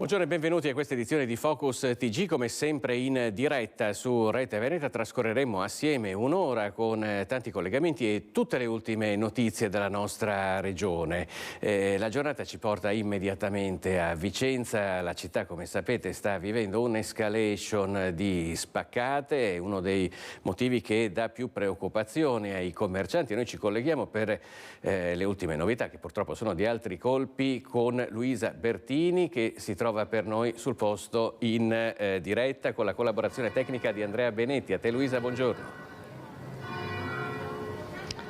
Buongiorno e benvenuti a questa edizione di Focus TG, come sempre in diretta su Rete Veneta. Trascorreremo assieme un'ora con tanti collegamenti e tutte le ultime notizie della nostra regione. La giornata ci porta immediatamente a Vicenza. La città, come sapete, sta vivendo un'escalation di spaccate, è uno dei motivi che dà più preoccupazione ai commercianti. Noi ci colleghiamo per le ultime novità, che purtroppo sono di altri colpi, con Luisa Bertini, che si trova per noi sul posto in diretta con la collaborazione tecnica di Andrea Benetti. A te Luisa, buongiorno.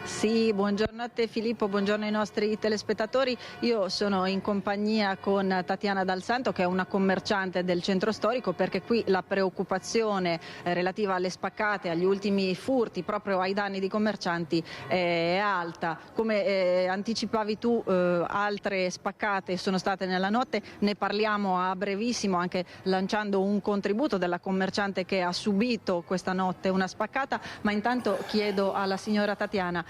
Sì, buongiorno a te Filippo, buongiorno ai nostri telespettatori. Io sono in compagnia con Tatiana Dal Santo, che è una commerciante del centro storico, perché qui la preoccupazione relativa alle spaccate, agli ultimi furti, proprio ai danni di commercianti, è alta. Come anticipavi tu, altre spaccate sono state nella notte, ne parliamo a brevissimo, anche lanciando un contributo della commerciante che ha subito questa notte una spaccata, ma intanto chiedo alla signora Tatiana,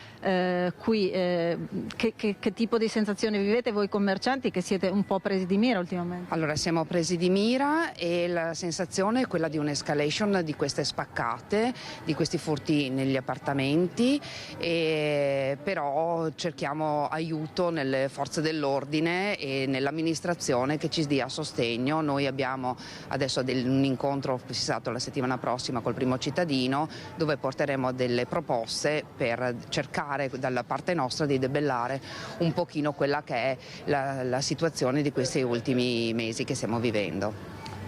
qui che tipo di sensazione vivete voi commercianti, che siete un po' presi di mira ultimamente? Allora, siamo presi di mira e la sensazione è quella di un'escalation di queste spaccate, di questi furti negli appartamenti, però cerchiamo aiuto nelle forze dell'ordine e nell'amministrazione che ci dia sostegno. Noi abbiamo adesso un incontro fissato la settimana prossima col primo cittadino, dove porteremo delle proposte per cercare dalla parte nostra di debellare un pochino quella che è la situazione di questi ultimi mesi che stiamo vivendo.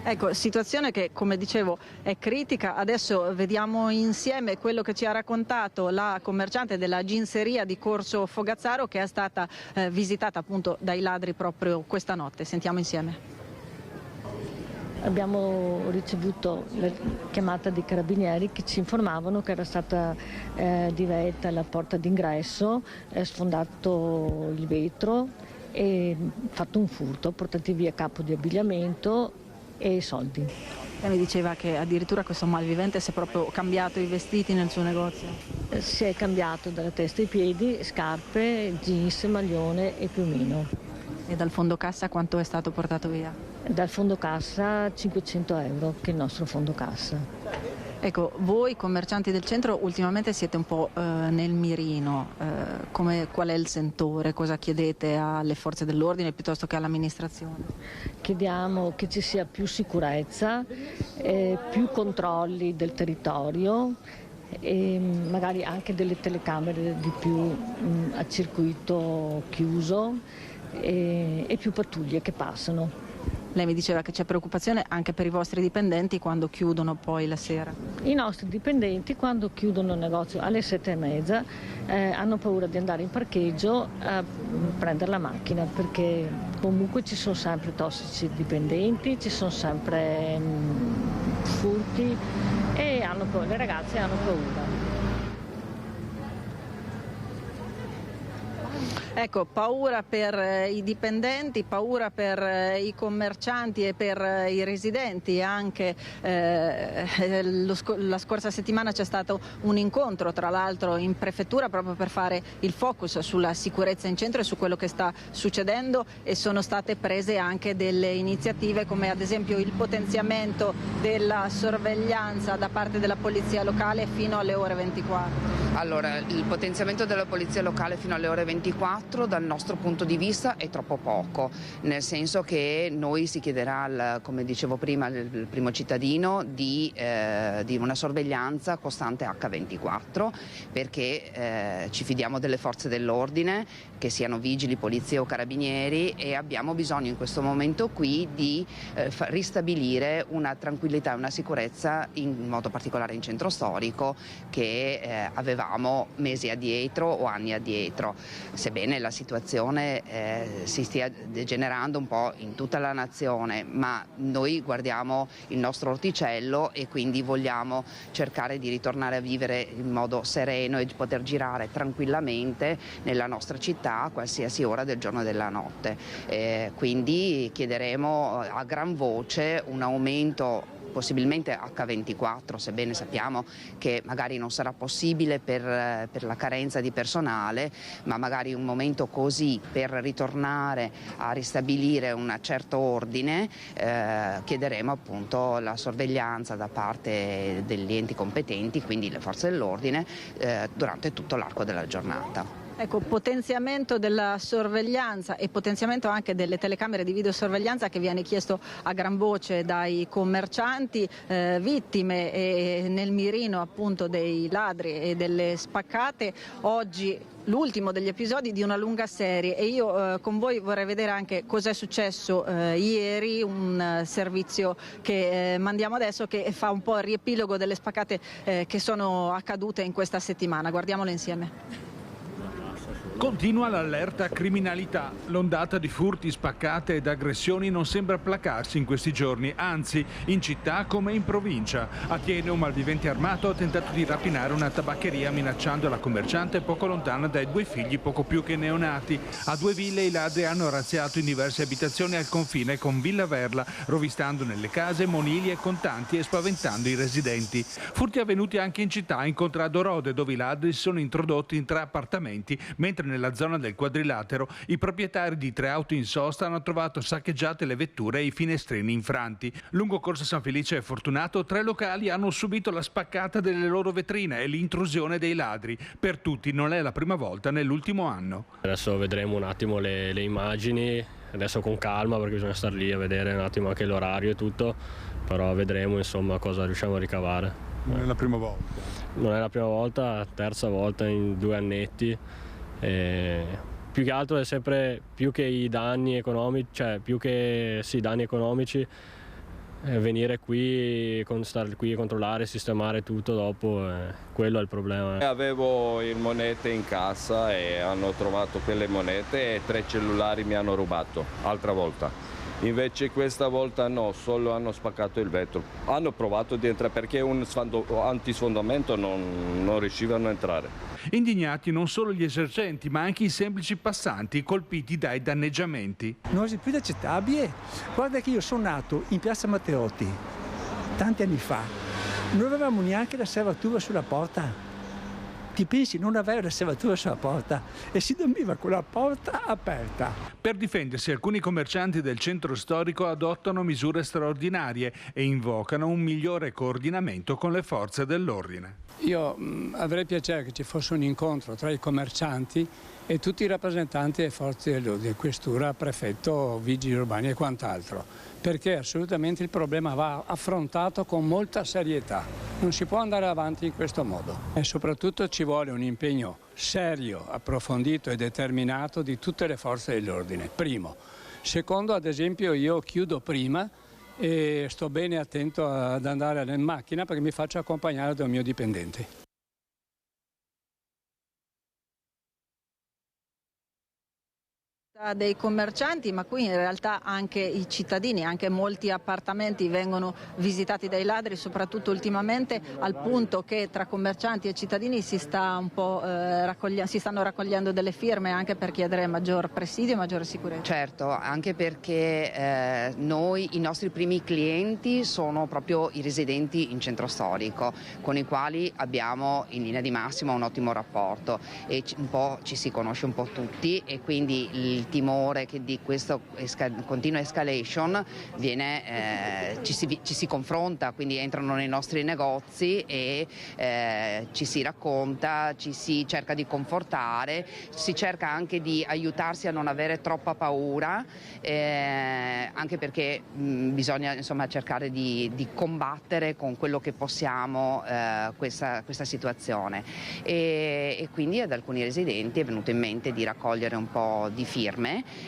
Ecco, situazione che, come dicevo, è critica. Adesso vediamo insieme quello che ci ha raccontato la commerciante della ginseria di Corso Fogazzaro, che è stata visitata appunto dai ladri proprio questa notte. Sentiamo insieme. Abbiamo ricevuto la chiamata dei carabinieri che ci informavano che era stata diretta la porta d'ingresso, sfondato il vetro e fatto un furto, portati via capo di abbigliamento e soldi. Lei mi diceva che addirittura questo malvivente si è proprio cambiato i vestiti nel suo negozio. Si è cambiato dalla testa ai piedi, scarpe, jeans, maglione e piumino. E dal fondo cassa quanto è stato portato via? Dal fondo cassa 500 euro, che è il nostro fondo cassa. Ecco, voi commercianti del centro ultimamente siete un po' nel mirino. Qual è il sentore? Cosa chiedete alle forze dell'ordine piuttosto che all'amministrazione? Chiediamo che ci sia più sicurezza, più controlli del territorio e magari anche delle telecamere di più a circuito chiuso e più pattuglie che passano. Lei mi diceva che c'è preoccupazione anche per i vostri dipendenti quando chiudono poi la sera. I nostri dipendenti quando chiudono il negozio alle 7:30 hanno paura di andare in parcheggio a prendere la macchina, perché comunque ci sono sempre tossici dipendenti, ci sono sempre furti e le ragazze hanno paura. Ecco, paura per i dipendenti, paura per i commercianti e per i residenti. Anche la scorsa settimana c'è stato un incontro, tra l'altro in prefettura, proprio per fare il focus sulla sicurezza in centro e su quello che sta succedendo, e sono state prese anche delle iniziative come ad esempio il potenziamento della sorveglianza da parte della polizia locale fino alle ore 24. Allora, il potenziamento della polizia locale fino alle ore 24 dal nostro punto di vista è troppo poco, nel senso che noi si chiederà, come dicevo prima, al primo cittadino di una sorveglianza costante H24, perché ci fidiamo delle forze dell'ordine, che siano vigili, polizie o carabinieri, e abbiamo bisogno in questo momento qui di ristabilire una tranquillità e una sicurezza, in modo particolare in centro storico, che avevamo mesi addietro o anni addietro, sebbene la situazione si stia degenerando un po' in tutta la nazione, ma noi guardiamo il nostro orticello e quindi vogliamo cercare di ritornare a vivere in modo sereno e di poter girare tranquillamente nella nostra città a qualsiasi ora del giorno e della notte. Quindi chiederemo a gran voce un aumento possibilmente H24, sebbene sappiamo che magari non sarà possibile per la carenza di personale, ma magari un momento così per ritornare a ristabilire un certo ordine, chiederemo appunto la sorveglianza da parte degli enti competenti, quindi le forze dell'ordine, durante tutto l'arco della giornata. Ecco, potenziamento della sorveglianza e potenziamento anche delle telecamere di videosorveglianza che viene chiesto a gran voce dai commercianti, vittime nel mirino appunto dei ladri e delle spaccate. Oggi l'ultimo degli episodi di una lunga serie e io con voi vorrei vedere anche cos'è successo ieri, un servizio che mandiamo adesso che fa un po' il riepilogo delle spaccate che sono accadute in questa settimana. Guardiamolo insieme. Continua l'allerta criminalità. L'ondata di furti, spaccate ed aggressioni non sembra placarsi in questi giorni, anzi, in città come in provincia. A Thiene un malvivente armato ha tentato di rapinare una tabaccheria minacciando la commerciante poco lontana dai 2 figli poco più che neonati. A 2 ville i ladri hanno razziato in diverse abitazioni al confine con Villa Verla, rovistando nelle case monili e contanti e spaventando i residenti. Furti avvenuti anche in città, in contrado Rode, dove i ladri si sono introdotti in 3 appartamenti, mentre nella zona del Quadrilatero i proprietari di 3 auto in sosta hanno trovato saccheggiate le vetture e i finestrini infranti. Lungo Corso San Felice e Fortunato 3 locali hanno subito la spaccata delle loro vetrine e l'intrusione dei ladri. Per tutti non è la prima volta nell'ultimo anno. Adesso vedremo un attimo le immagini, adesso con calma perché bisogna stare lì a vedere un attimo anche l'orario e tutto, però vedremo insomma cosa riusciamo a ricavare. Non è la prima volta? Non è la prima volta, terza volta in 2 annetti. Più che altro è sempre più che i danni economici, cioè più che danni economici, venire qui, stare qui a controllare, sistemare tutto dopo, quello è il problema. Avevo le monete in cassa e hanno trovato quelle monete e 3 cellulari mi hanno rubato, altra volta. Invece questa volta no, solo hanno spaccato il vetro. Hanno provato di entrare perché un antisfondamento non riuscivano a entrare. Indignati non solo gli esercenti ma anche i semplici passanti colpiti dai danneggiamenti. Non è più accettabile. Guarda che io sono nato in piazza Matteotti tanti anni fa, non avevamo neanche la serratura sulla porta. Ti pensi non avere la serratura sulla porta e si dormiva con la porta aperta. Per difendersi alcuni commercianti del centro storico adottano misure straordinarie e invocano un migliore coordinamento con le forze dell'ordine. Io avrei piacere che ci fosse un incontro tra i commercianti e tutti i rappresentanti delle forze dell'ordine, questura, prefetto, vigili urbani e quant'altro, perché assolutamente il problema va affrontato con molta serietà. Non si può andare avanti in questo modo e soprattutto ci vuole un impegno serio, approfondito e determinato di tutte le forze dell'ordine, primo. Secondo, ad esempio, io chiudo prima e sto bene attento ad andare in macchina perché mi faccio accompagnare da un mio dipendente. Dei commercianti, ma qui in realtà anche i cittadini, anche molti appartamenti vengono visitati dai ladri, soprattutto ultimamente, al punto che tra commercianti e cittadini si sta un po' si stanno raccogliendo delle firme anche per chiedere maggior presidio e maggiore sicurezza. Certo, anche perché i nostri primi clienti sono proprio i residenti in centro storico, con i quali abbiamo in linea di massima un ottimo rapporto e un po' ci si conosce un po' tutti e quindi il timore che di questa continua escalation ci si confronta, quindi entrano nei nostri negozi e ci si racconta, ci si cerca di confortare, si cerca anche di aiutarsi a non avere troppa paura, anche perché bisogna insomma cercare di combattere con quello che possiamo questa situazione e quindi ad alcuni residenti è venuto in mente di raccogliere un po' di firme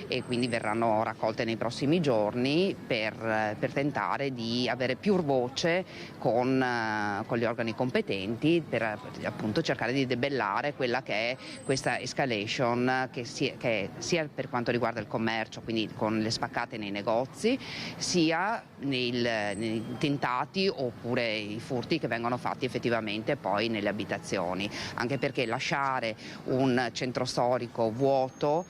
e quindi verranno raccolte nei prossimi giorni per tentare di avere più voce con gli organi competenti per appunto cercare di debellare quella che è questa escalation che sia per quanto riguarda il commercio, quindi con le spaccate nei negozi, sia nei tentati oppure i furti che vengono fatti effettivamente poi nelle abitazioni, anche perché lasciare un centro storico vuoto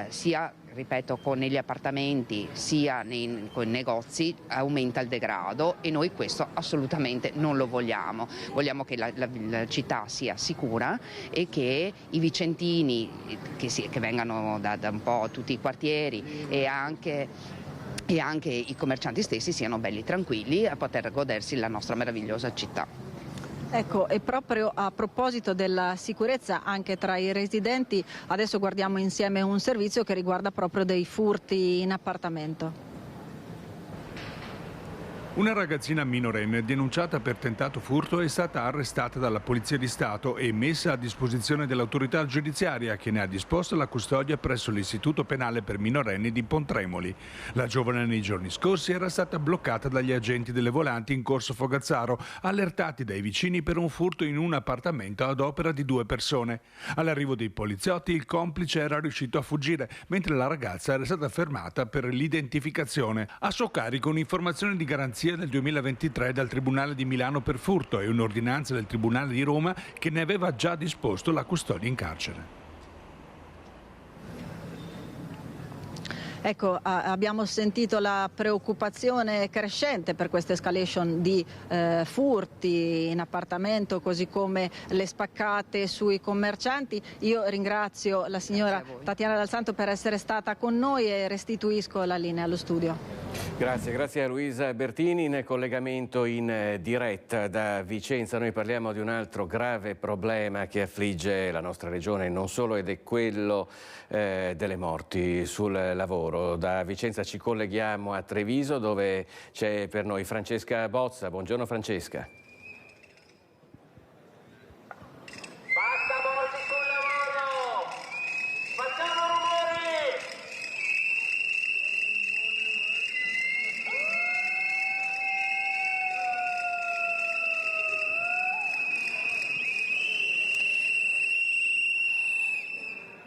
sia ripeto, negli appartamenti sia nei negozi aumenta il degrado e noi questo assolutamente non lo vogliamo. Vogliamo che la città sia sicura e che i vicentini che vengano da un po' tutti i quartieri e anche i commercianti stessi siano belli tranquilli a poter godersi la nostra meravigliosa città. Ecco, e proprio a proposito della sicurezza anche tra i residenti, adesso guardiamo insieme un servizio che riguarda proprio dei furti in appartamento. Una ragazzina minorenne denunciata per tentato furto è stata arrestata dalla Polizia di Stato e messa a disposizione dell'autorità giudiziaria che ne ha disposto la custodia presso l'Istituto Penale per Minorenni di Pontremoli. La giovane nei giorni scorsi era stata bloccata dagli agenti delle volanti in corso Fogazzaro, allertati dai vicini per un furto in un appartamento ad opera di 2 persone. All'arrivo dei poliziotti il complice era riuscito a fuggire, mentre la ragazza era stata fermata per l'identificazione. A suo carico un'informazione di garanzia del 2023 dal Tribunale di Milano per furto e un'ordinanza del Tribunale di Roma che ne aveva già disposto la custodia in carcere. Ecco, abbiamo sentito la preoccupazione crescente per questa escalation di furti in appartamento, così come le spaccate sui commercianti. Io ringrazio la signora Tatiana Dal Santo per essere stata con noi e restituisco la linea allo studio. Grazie a Luisa Bertini in collegamento in diretta da Vicenza. Noi parliamo di un altro grave problema che affligge la nostra regione, non solo, ed è quello delle morti sul lavoro. Da Vicenza ci colleghiamo a Treviso dove c'è per noi Francesca Bozza. Buongiorno Francesca. Basta morti sul lavoro! Facciamo rumore!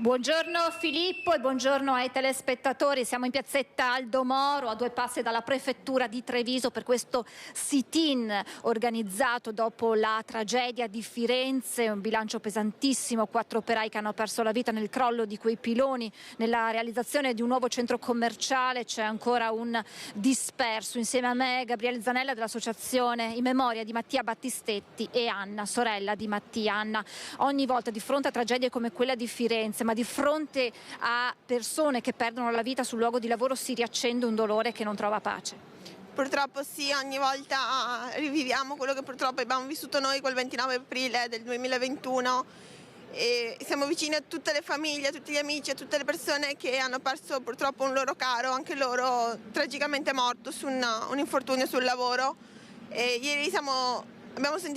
Buongiorno Filippo e buongiorno ai telespettatori. Siamo in piazzetta Aldo Moro, a 2 passi dalla prefettura di Treviso, per questo sit-in organizzato dopo la tragedia di Firenze. Un bilancio pesantissimo, 4 operai che hanno perso la vita nel crollo di quei piloni, nella realizzazione di un nuovo centro commerciale. C'è ancora un disperso. Insieme a me Gabriele Zanella dell'associazione in memoria di Mattia Battistetti e Anna, sorella di Mattia. Anna, ogni volta di fronte a tragedie come quella di Firenze, ma di fronte a persone che perdono la vita sul luogo di lavoro, si riaccende un dolore che non trova pace. Purtroppo sì, ogni volta riviviamo quello che purtroppo abbiamo vissuto noi quel 29 aprile del 2021 e siamo vicini a tutte le famiglie, a tutti gli amici, a tutte le persone che hanno perso purtroppo un loro caro, anche loro tragicamente morto su un infortunio sul lavoro. E ieri abbiamo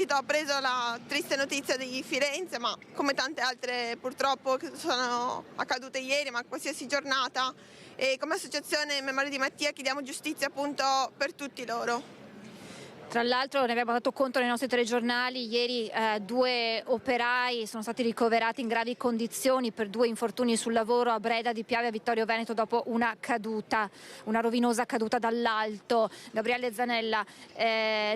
appreso la triste notizia di Firenze, ma come tante altre purtroppo che sono accadute ieri, ma qualsiasi giornata. E come associazione in memoria di Mattia chiediamo giustizia appunto per tutti loro. Tra l'altro ne abbiamo dato conto nei nostri telegiornali, ieri 2 operai sono stati ricoverati in gravi condizioni per 2 infortuni sul lavoro a Breda di Piave, a Vittorio Veneto, dopo una rovinosa caduta dall'alto. Gabriele Zanella,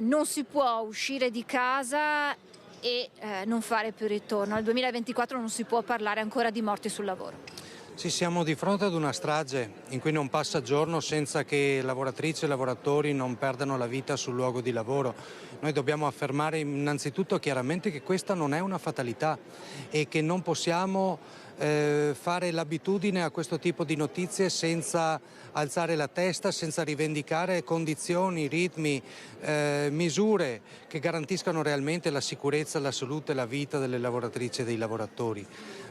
non si può uscire di casa e non fare più ritorno. Nel 2024 non si può parlare ancora di morti sul lavoro. Sì, siamo di fronte ad una strage in cui non passa giorno senza che lavoratrici e lavoratori non perdano la vita sul luogo di lavoro. Noi dobbiamo affermare innanzitutto chiaramente che questa non è una fatalità e che non possiamo fare l'abitudine a questo tipo di notizie senza alzare la testa, senza rivendicare condizioni, ritmi, misure che garantiscano realmente la sicurezza, la salute e la vita delle lavoratrici e dei lavoratori.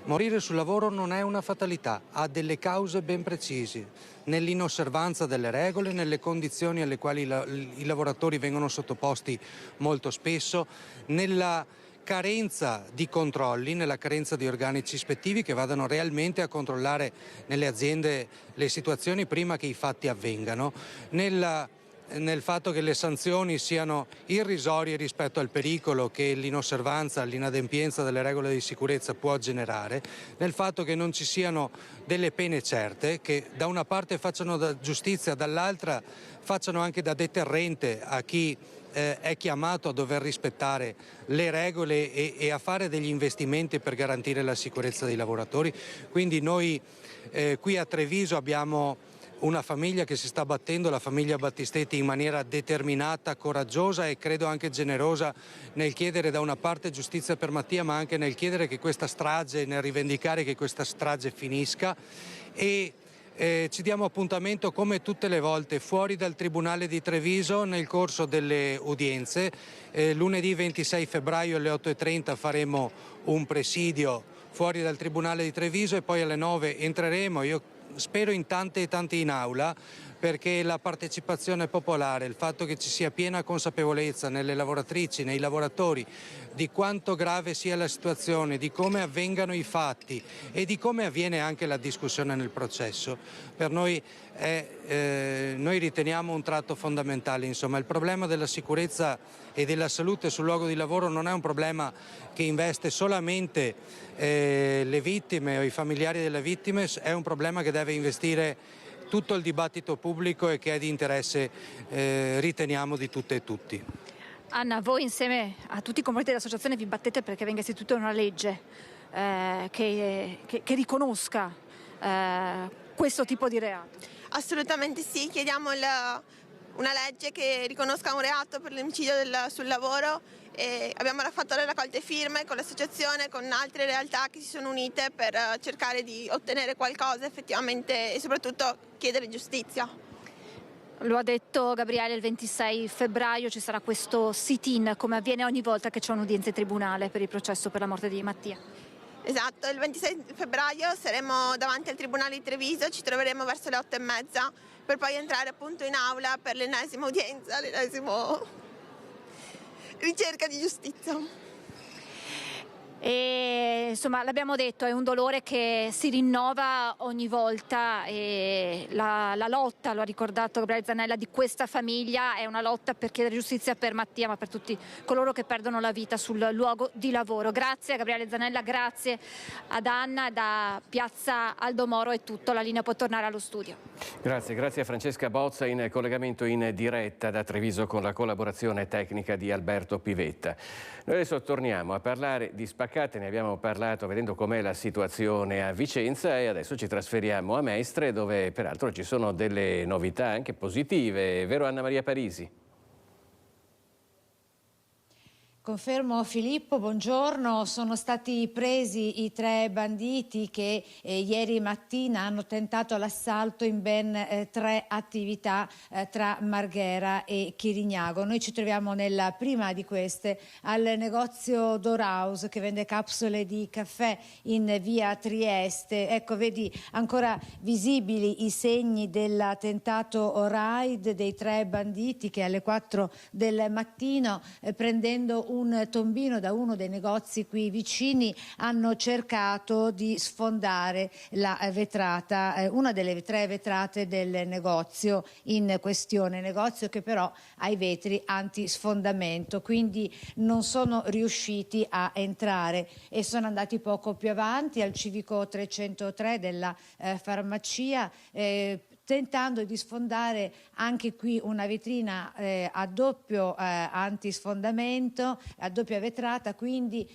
Morire sul lavoro non è una fatalità, ha delle cause ben precise, nell'inosservanza delle regole, nelle condizioni alle quali i lavoratori vengono sottoposti molto spesso, nella carenza di controlli, nella carenza di organici ispettivi che vadano realmente a controllare nelle aziende le situazioni prima che i fatti avvengano, nel fatto che le sanzioni siano irrisorie rispetto al pericolo che l'inosservanza, l'inadempienza delle regole di sicurezza può generare, nel fatto che non ci siano delle pene certe che da una parte facciano da giustizia, dall'altra facciano anche da deterrente a chi è chiamato a dover rispettare le regole e a fare degli investimenti per garantire la sicurezza dei lavoratori. Quindi noi qui a Treviso abbiamo una famiglia che si sta battendo, la famiglia Battistetti, in maniera determinata, coraggiosa e credo anche generosa nel chiedere da una parte giustizia per Mattia, ma anche nel chiedere che questa strage, nel rivendicare che questa strage finisca. E ci diamo appuntamento come tutte le volte fuori dal Tribunale di Treviso nel corso delle udienze. Lunedì 26 febbraio alle 8:30 faremo un presidio fuori dal Tribunale di Treviso e poi alle 9 entreremo. Io spero in tante e tanti in aula, perché la partecipazione popolare, il fatto che ci sia piena consapevolezza nelle lavoratrici, nei lavoratori, di quanto grave sia la situazione, di come avvengano i fatti e di come avviene anche la discussione nel processo, per noi noi riteniamo un tratto fondamentale. Insomma, il problema della sicurezza e della salute sul luogo di lavoro non è un problema che investe solamente le vittime o i familiari delle vittime, è un problema che deve investire tutto il dibattito pubblico e che è di interesse, riteniamo, di tutte e tutti. Anna, voi insieme a tutti i componenti dell'associazione vi battete perché venga istituita una legge che riconosca questo tipo di reato. Assolutamente sì, chiediamo una legge che riconosca un reato per l'omicidio sul lavoro. E abbiamo fatto le raccolte firme con l'associazione, con altre realtà che si sono unite per cercare di ottenere qualcosa effettivamente e soprattutto chiedere giustizia. Lo ha detto Gabriele, il 26 febbraio ci sarà questo sit-in, come avviene ogni volta che c'è un'udienza in tribunale per il processo per la morte di Mattia. Esatto, il 26 febbraio saremo davanti al Tribunale di Treviso, ci troveremo verso le 8:30 per poi entrare appunto in aula per l'ennesima udienza, l'ennesimo ricerca di giustizia. E insomma, l'abbiamo detto, è un dolore che si rinnova ogni volta e la lotta, lo ha ricordato Gabriele Zanella, di questa famiglia è una lotta per chiedere giustizia per Mattia, ma per tutti coloro che perdono la vita sul luogo di lavoro. Grazie a Gabriele Zanella, grazie ad Anna. Da Piazza Aldo Moro è tutto, la linea può tornare allo studio. Grazie a Francesca Bozza in collegamento in diretta da Treviso con la collaborazione tecnica di Alberto Pivetta. Noi adesso torniamo a parlare di spaccate, ne abbiamo parlato vedendo com'è la situazione a Vicenza e adesso ci trasferiamo a Mestre dove peraltro ci sono delle novità anche positive, vero Anna Maria Parisi? Confermo Filippo, buongiorno. Sono stati presi i 3 banditi che ieri mattina hanno tentato l'assalto in ben 3 attività tra Marghera e Chirignago. Noi ci troviamo nella prima di queste al negozio Doraus che vende capsule di caffè in via Trieste. Ecco, vedi ancora visibili i segni dell'attentato raid dei 3 banditi che alle 4 del mattino prendendo un tombino da uno dei negozi qui vicini hanno cercato di sfondare la vetrata, una delle 3 vetrate del negozio in questione, negozio che però ha i vetri antisfondamento, quindi non sono riusciti a entrare e sono andati poco più avanti al civico 303 della farmacia, tentando di sfondare anche qui una vetrina a doppio antisfondamento, a doppia vetrata, quindi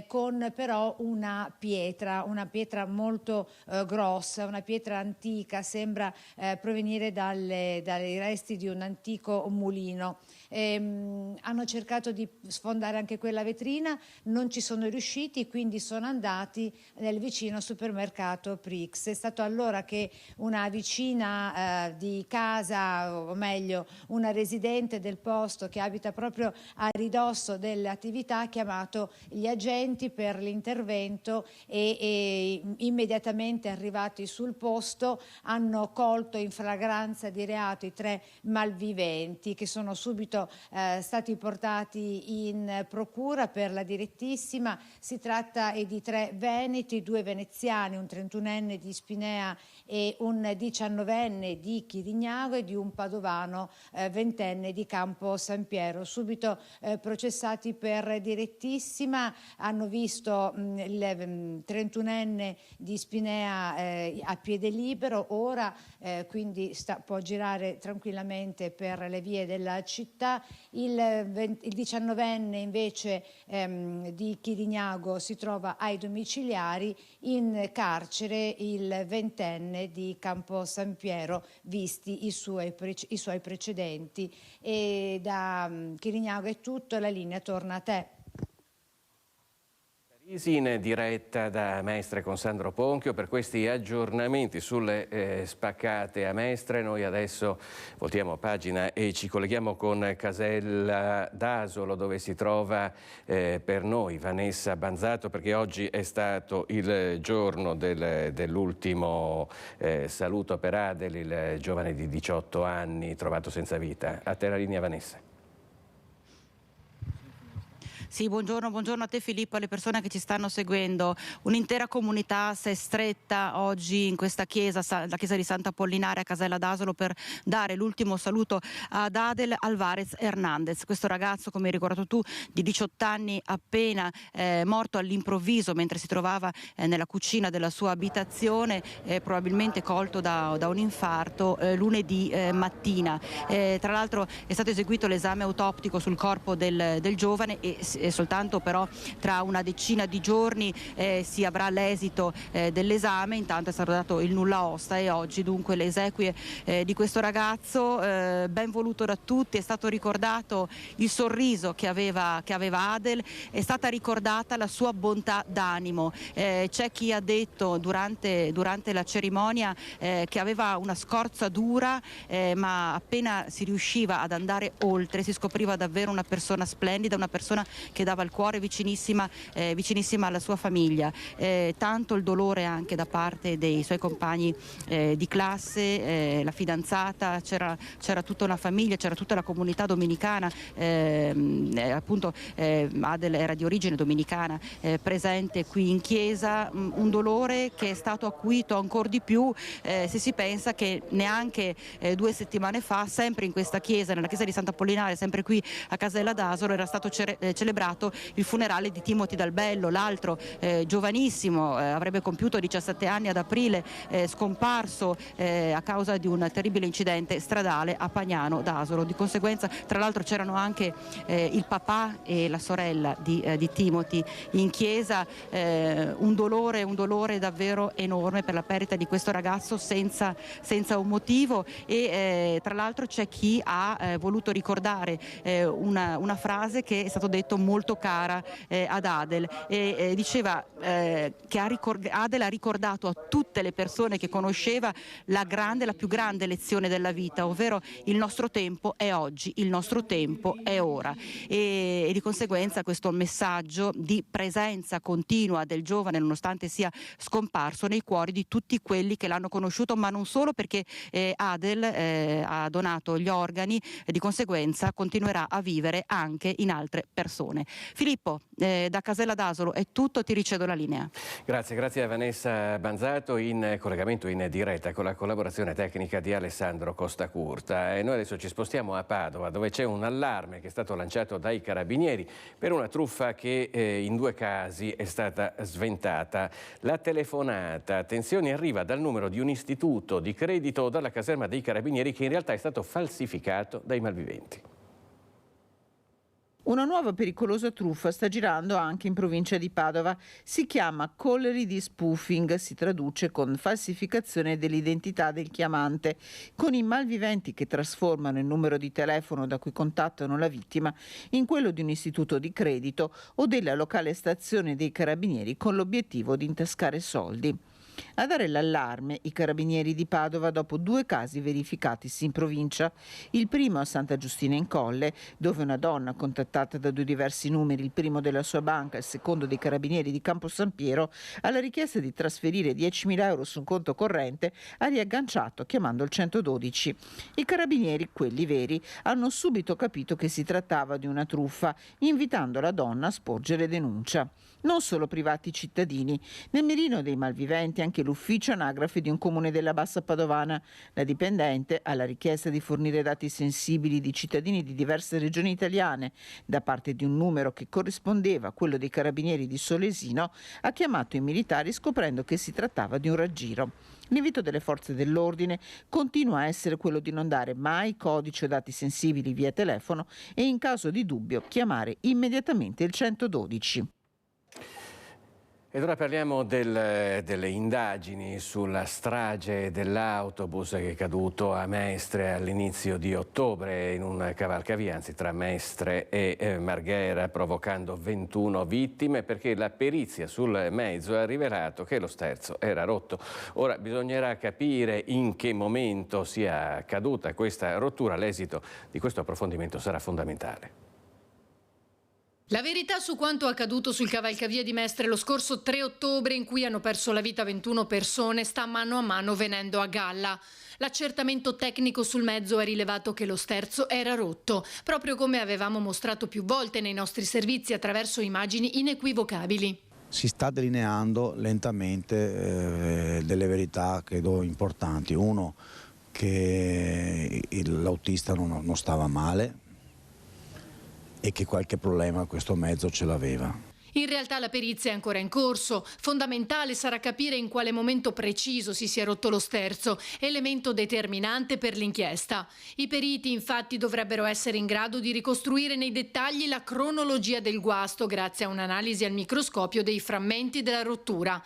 con però una pietra molto grossa, una pietra antica, sembra provenire dai resti di un antico mulino. Hanno cercato di sfondare anche quella vetrina, non ci sono riusciti, quindi sono andati nel vicino supermercato Prix. È stato allora che una vicina di casa, o meglio una residente del posto che abita proprio a ridosso delle attività, ha chiamato gli agenti per l'intervento e immediatamente arrivati sul posto hanno colto in flagranza di reato i 3 malviventi che sono subito stati portati in procura per la direttissima. Si tratta di 3 veneti, 2 veneziani, un 31enne di Spinea e un 19enne di Chirignago e di un padovano 20enne di Campo San Piero, subito processati per direttissima. Hanno visto il 31enne di Spinea a piede libero, ora quindi può girare tranquillamente per le vie della città. vita. Il 19enne invece di Chirignago si trova ai domiciliari, in carcere il 20enne di Campo San Piero, visti i suoi precedenti. E da Chirignago è tutto, la linea torna a te. In diretta da Mestre con Sandro Ponchio per questi aggiornamenti sulle spaccate a Mestre. Noi adesso voltiamo pagina e ci colleghiamo con Casella d'Asolo, dove si trova per noi Vanessa Banzato, perché oggi è stato il giorno dell'ultimo saluto per Adel, il giovane di 18 anni trovato senza vita. A te la linea, Vanessa. Sì, buongiorno a te Filippo, alle persone che ci stanno seguendo. Un'intera comunità si è stretta oggi in questa chiesa, la chiesa di Santa Apollinare a Casella d'Asolo, per dare l'ultimo saluto ad Adel Alvarez Hernandez, questo ragazzo, come hai ricordato tu, di 18 anni appena, morto all'improvviso mentre si trovava nella cucina della sua abitazione, probabilmente colto da un infarto lunedì mattina. Tra l'altro è stato eseguito l'esame autoptico sul corpo del giovane e soltanto però tra una decina di giorni si avrà l'esito dell'esame. Intanto è stato dato il nulla osta e oggi dunque le esequie di questo ragazzo, ben voluto da tutti. È stato ricordato il sorriso che aveva Adel, è stata ricordata la sua bontà d'animo. C'è chi ha detto durante la cerimonia che aveva una scorza dura, ma appena si riusciva ad andare oltre si scopriva davvero una persona splendida, una persona che dava il cuore, vicinissima alla sua famiglia. Tanto il dolore anche da parte dei suoi compagni di classe, la fidanzata, c'era tutta una famiglia, c'era tutta la comunità dominicana, appunto Adel era di origine dominicana, presente qui in chiesa. Un dolore che è stato acuito ancora di più se si pensa che neanche 2 settimane fa, sempre in questa chiesa, nella chiesa di Santa Apollinare, sempre qui a Casella d'Asolo, era stato celebrato il funerale di Timothy Dal Bello, l'altro giovanissimo, avrebbe compiuto 17 anni ad aprile, scomparso a causa di un terribile incidente stradale a Pagnano d'Asolo. Di conseguenza, tra l'altro, c'erano anche il papà e la sorella di Timothy in chiesa. Un dolore davvero enorme per la perdita di questo ragazzo senza un motivo. E tra l'altro c'è chi ha voluto ricordare una frase che è stato detto molto cara ad Adel, e diceva che Adel ha ricordato a tutte le persone che conosceva la più grande lezione della vita, ovvero il nostro tempo è oggi, il nostro tempo è ora. E di conseguenza questo messaggio di presenza continua del giovane, nonostante sia scomparso, nei cuori di tutti quelli che l'hanno conosciuto, ma non solo, perché Adel ha donato gli organi e di conseguenza continuerà a vivere anche in altre persone. Filippo, da Casella d'Asolo è tutto, ti ricedo la linea. Grazie a Vanessa Banzato, in collegamento in diretta con la collaborazione tecnica di Alessandro Costacurta. E noi adesso ci spostiamo a Padova, dove c'è un allarme che è stato lanciato dai carabinieri per una truffa che in 2 casi è stata sventata. La telefonata, attenzione, arriva dal numero di un istituto di credito o dalla caserma dei carabinieri, che in realtà è stato falsificato dai malviventi. Una nuova pericolosa truffa sta girando anche in provincia di Padova. Si chiama Colliery di spoofing, si traduce con falsificazione dell'identità del chiamante, con i malviventi che trasformano il numero di telefono da cui contattano la vittima in quello di un istituto di credito o della locale stazione dei carabinieri, con l'obiettivo di intascare soldi. A dare l'allarme i carabinieri di Padova dopo 2 casi verificatisi in provincia. Il primo a Santa Giustina in Colle, dove una donna contattata da 2 diversi numeri, il primo della sua banca, il secondo dei carabinieri di Campo San Piero, alla richiesta di trasferire 10.000 euro su un conto corrente, ha riagganciato chiamando il 112. I carabinieri, quelli veri, hanno subito capito che si trattava di una truffa, invitando la donna a sporgere denuncia. Non solo privati cittadini, nel mirino dei malviventi anche l'ufficio anagrafe di un comune della Bassa Padovana. La dipendente, alla richiesta di fornire dati sensibili di cittadini di diverse regioni italiane da parte di un numero che corrispondeva a quello dei carabinieri di Solesino, ha chiamato i militari scoprendo che si trattava di un raggiro. L'invito delle forze dell'ordine continua a essere quello di non dare mai codici o dati sensibili via telefono e in caso di dubbio chiamare immediatamente il 112. Ed ora parliamo delle indagini sulla strage dell'autobus che è caduto a Mestre all'inizio di ottobre in un cavalcavia, anzi tra Mestre e Marghera, provocando 21 vittime, perché la perizia sul mezzo ha rivelato che lo sterzo era rotto. Ora bisognerà capire in che momento sia caduta questa rottura. L'esito di questo approfondimento sarà fondamentale. La verità su quanto accaduto sul cavalcavia di Mestre lo scorso 3 ottobre, in cui hanno perso la vita 21 persone, sta mano a mano venendo a galla. L'accertamento tecnico sul mezzo ha rilevato che lo sterzo era rotto, proprio come avevamo mostrato più volte nei nostri servizi attraverso immagini inequivocabili. Si sta delineando lentamente delle verità, credo, importanti. Uno, che l'autista non stava male e che qualche problema questo mezzo ce l'aveva. In realtà la perizia è ancora in corso. Fondamentale sarà capire in quale momento preciso si sia rotto lo sterzo, elemento determinante per l'inchiesta. I periti infatti dovrebbero essere in grado di ricostruire nei dettagli la cronologia del guasto grazie a un'analisi al microscopio dei frammenti della rottura.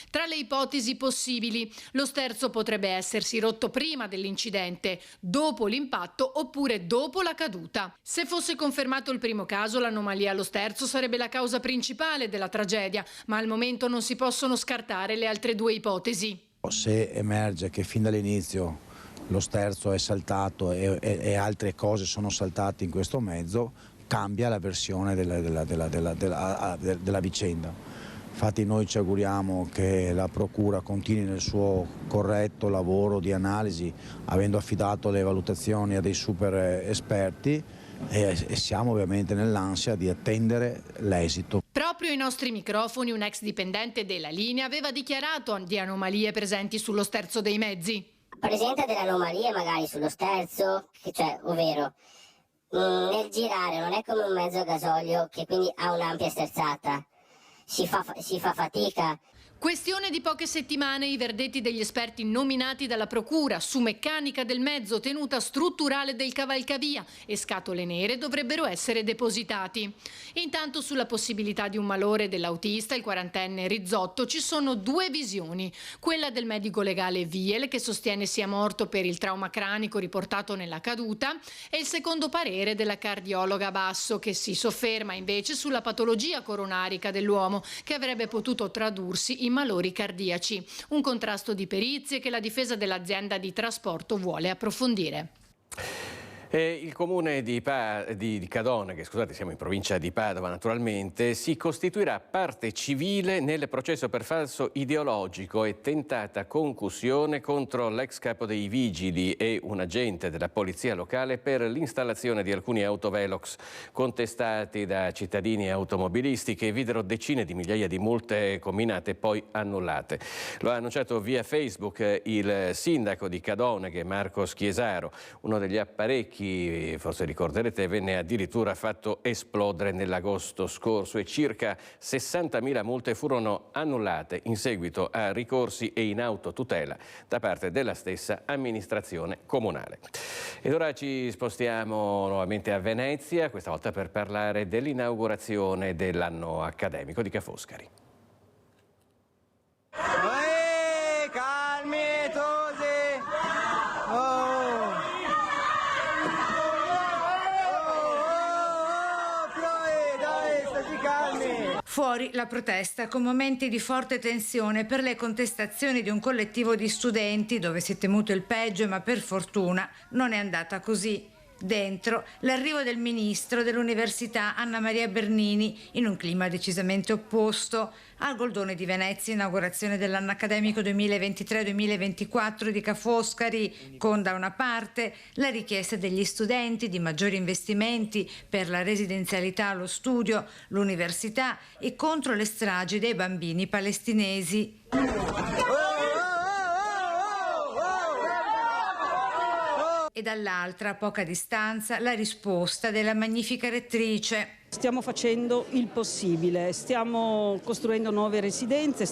Tra le ipotesi possibili, lo sterzo potrebbe essersi rotto prima dell'incidente, dopo l'impatto oppure dopo la caduta. Se fosse confermato il primo caso, l'anomalia allo sterzo sarebbe la causa principale della tragedia, ma al momento non si possono scartare le altre due ipotesi. Se emerge che fin dall'inizio lo sterzo è saltato e altre cose sono saltate in questo mezzo, cambia la versione della vicenda. Infatti noi ci auguriamo che la Procura continui nel suo corretto lavoro di analisi, avendo affidato le valutazioni a dei super esperti, e siamo ovviamente nell'ansia di attendere l'esito. Proprio ai nostri microfoni un ex dipendente della linea aveva dichiarato di anomalie presenti sullo sterzo dei mezzi. Presenta delle anomalie magari sullo sterzo, ovvero nel girare non è come un mezzo a gasolio che quindi ha un'ampia sterzata. Si fa fatica. Questione di poche settimane, i verdetti degli esperti nominati dalla Procura su meccanica del mezzo, tenuta strutturale del cavalcavia e scatole nere dovrebbero essere depositati. Intanto sulla possibilità di un malore dell'autista, il quarantenne Rizzotto, ci sono due visioni. Quella del medico legale Viel, che sostiene sia morto per il trauma cranico riportato nella caduta, e il secondo parere della cardiologa Basso, che si sofferma invece sulla patologia coronarica dell'uomo, che avrebbe potuto tradursi in malori cardiaci. Un contrasto di perizie che la difesa dell'azienda di trasporto vuole approfondire. Il comune di Cadone, che scusate siamo in provincia di Padova naturalmente, si costituirà parte civile nel processo per falso ideologico e tentata concussione contro l'ex capo dei vigili e un agente della polizia locale per l'installazione di alcuni autovelox contestati da cittadini e automobilisti che videro decine di migliaia di multe comminate e poi annullate. Lo ha annunciato via Facebook il sindaco di Cadone, che è Marco Schiesaro. Uno degli apparecchi, forse ricorderete, venne addirittura fatto esplodere nell'agosto scorso e circa 60.000 multe furono annullate in seguito a ricorsi e in autotutela da parte della stessa amministrazione comunale. Ed ora ci spostiamo nuovamente a Venezia, questa volta per parlare dell'inaugurazione dell'anno accademico di Ca' Foscari. Calmi tutti! Fuori la protesta con momenti di forte tensione per le contestazioni di un collettivo di studenti dove si è temuto il peggio, ma per fortuna non è andata così. Dentro l'arrivo del ministro dell'Università Anna Maria Bernini in un clima decisamente opposto. Al Goldone di Venezia, inaugurazione dell'anno accademico 2023-2024 di Ca' Foscari, con da una parte la richiesta degli studenti di maggiori investimenti per la residenzialità, lo studio, l'università e contro le stragi dei bambini palestinesi. e dall'altra, a poca distanza, la risposta della magnifica rettrice. Stiamo facendo il possibile, stiamo costruendo nuove residenze,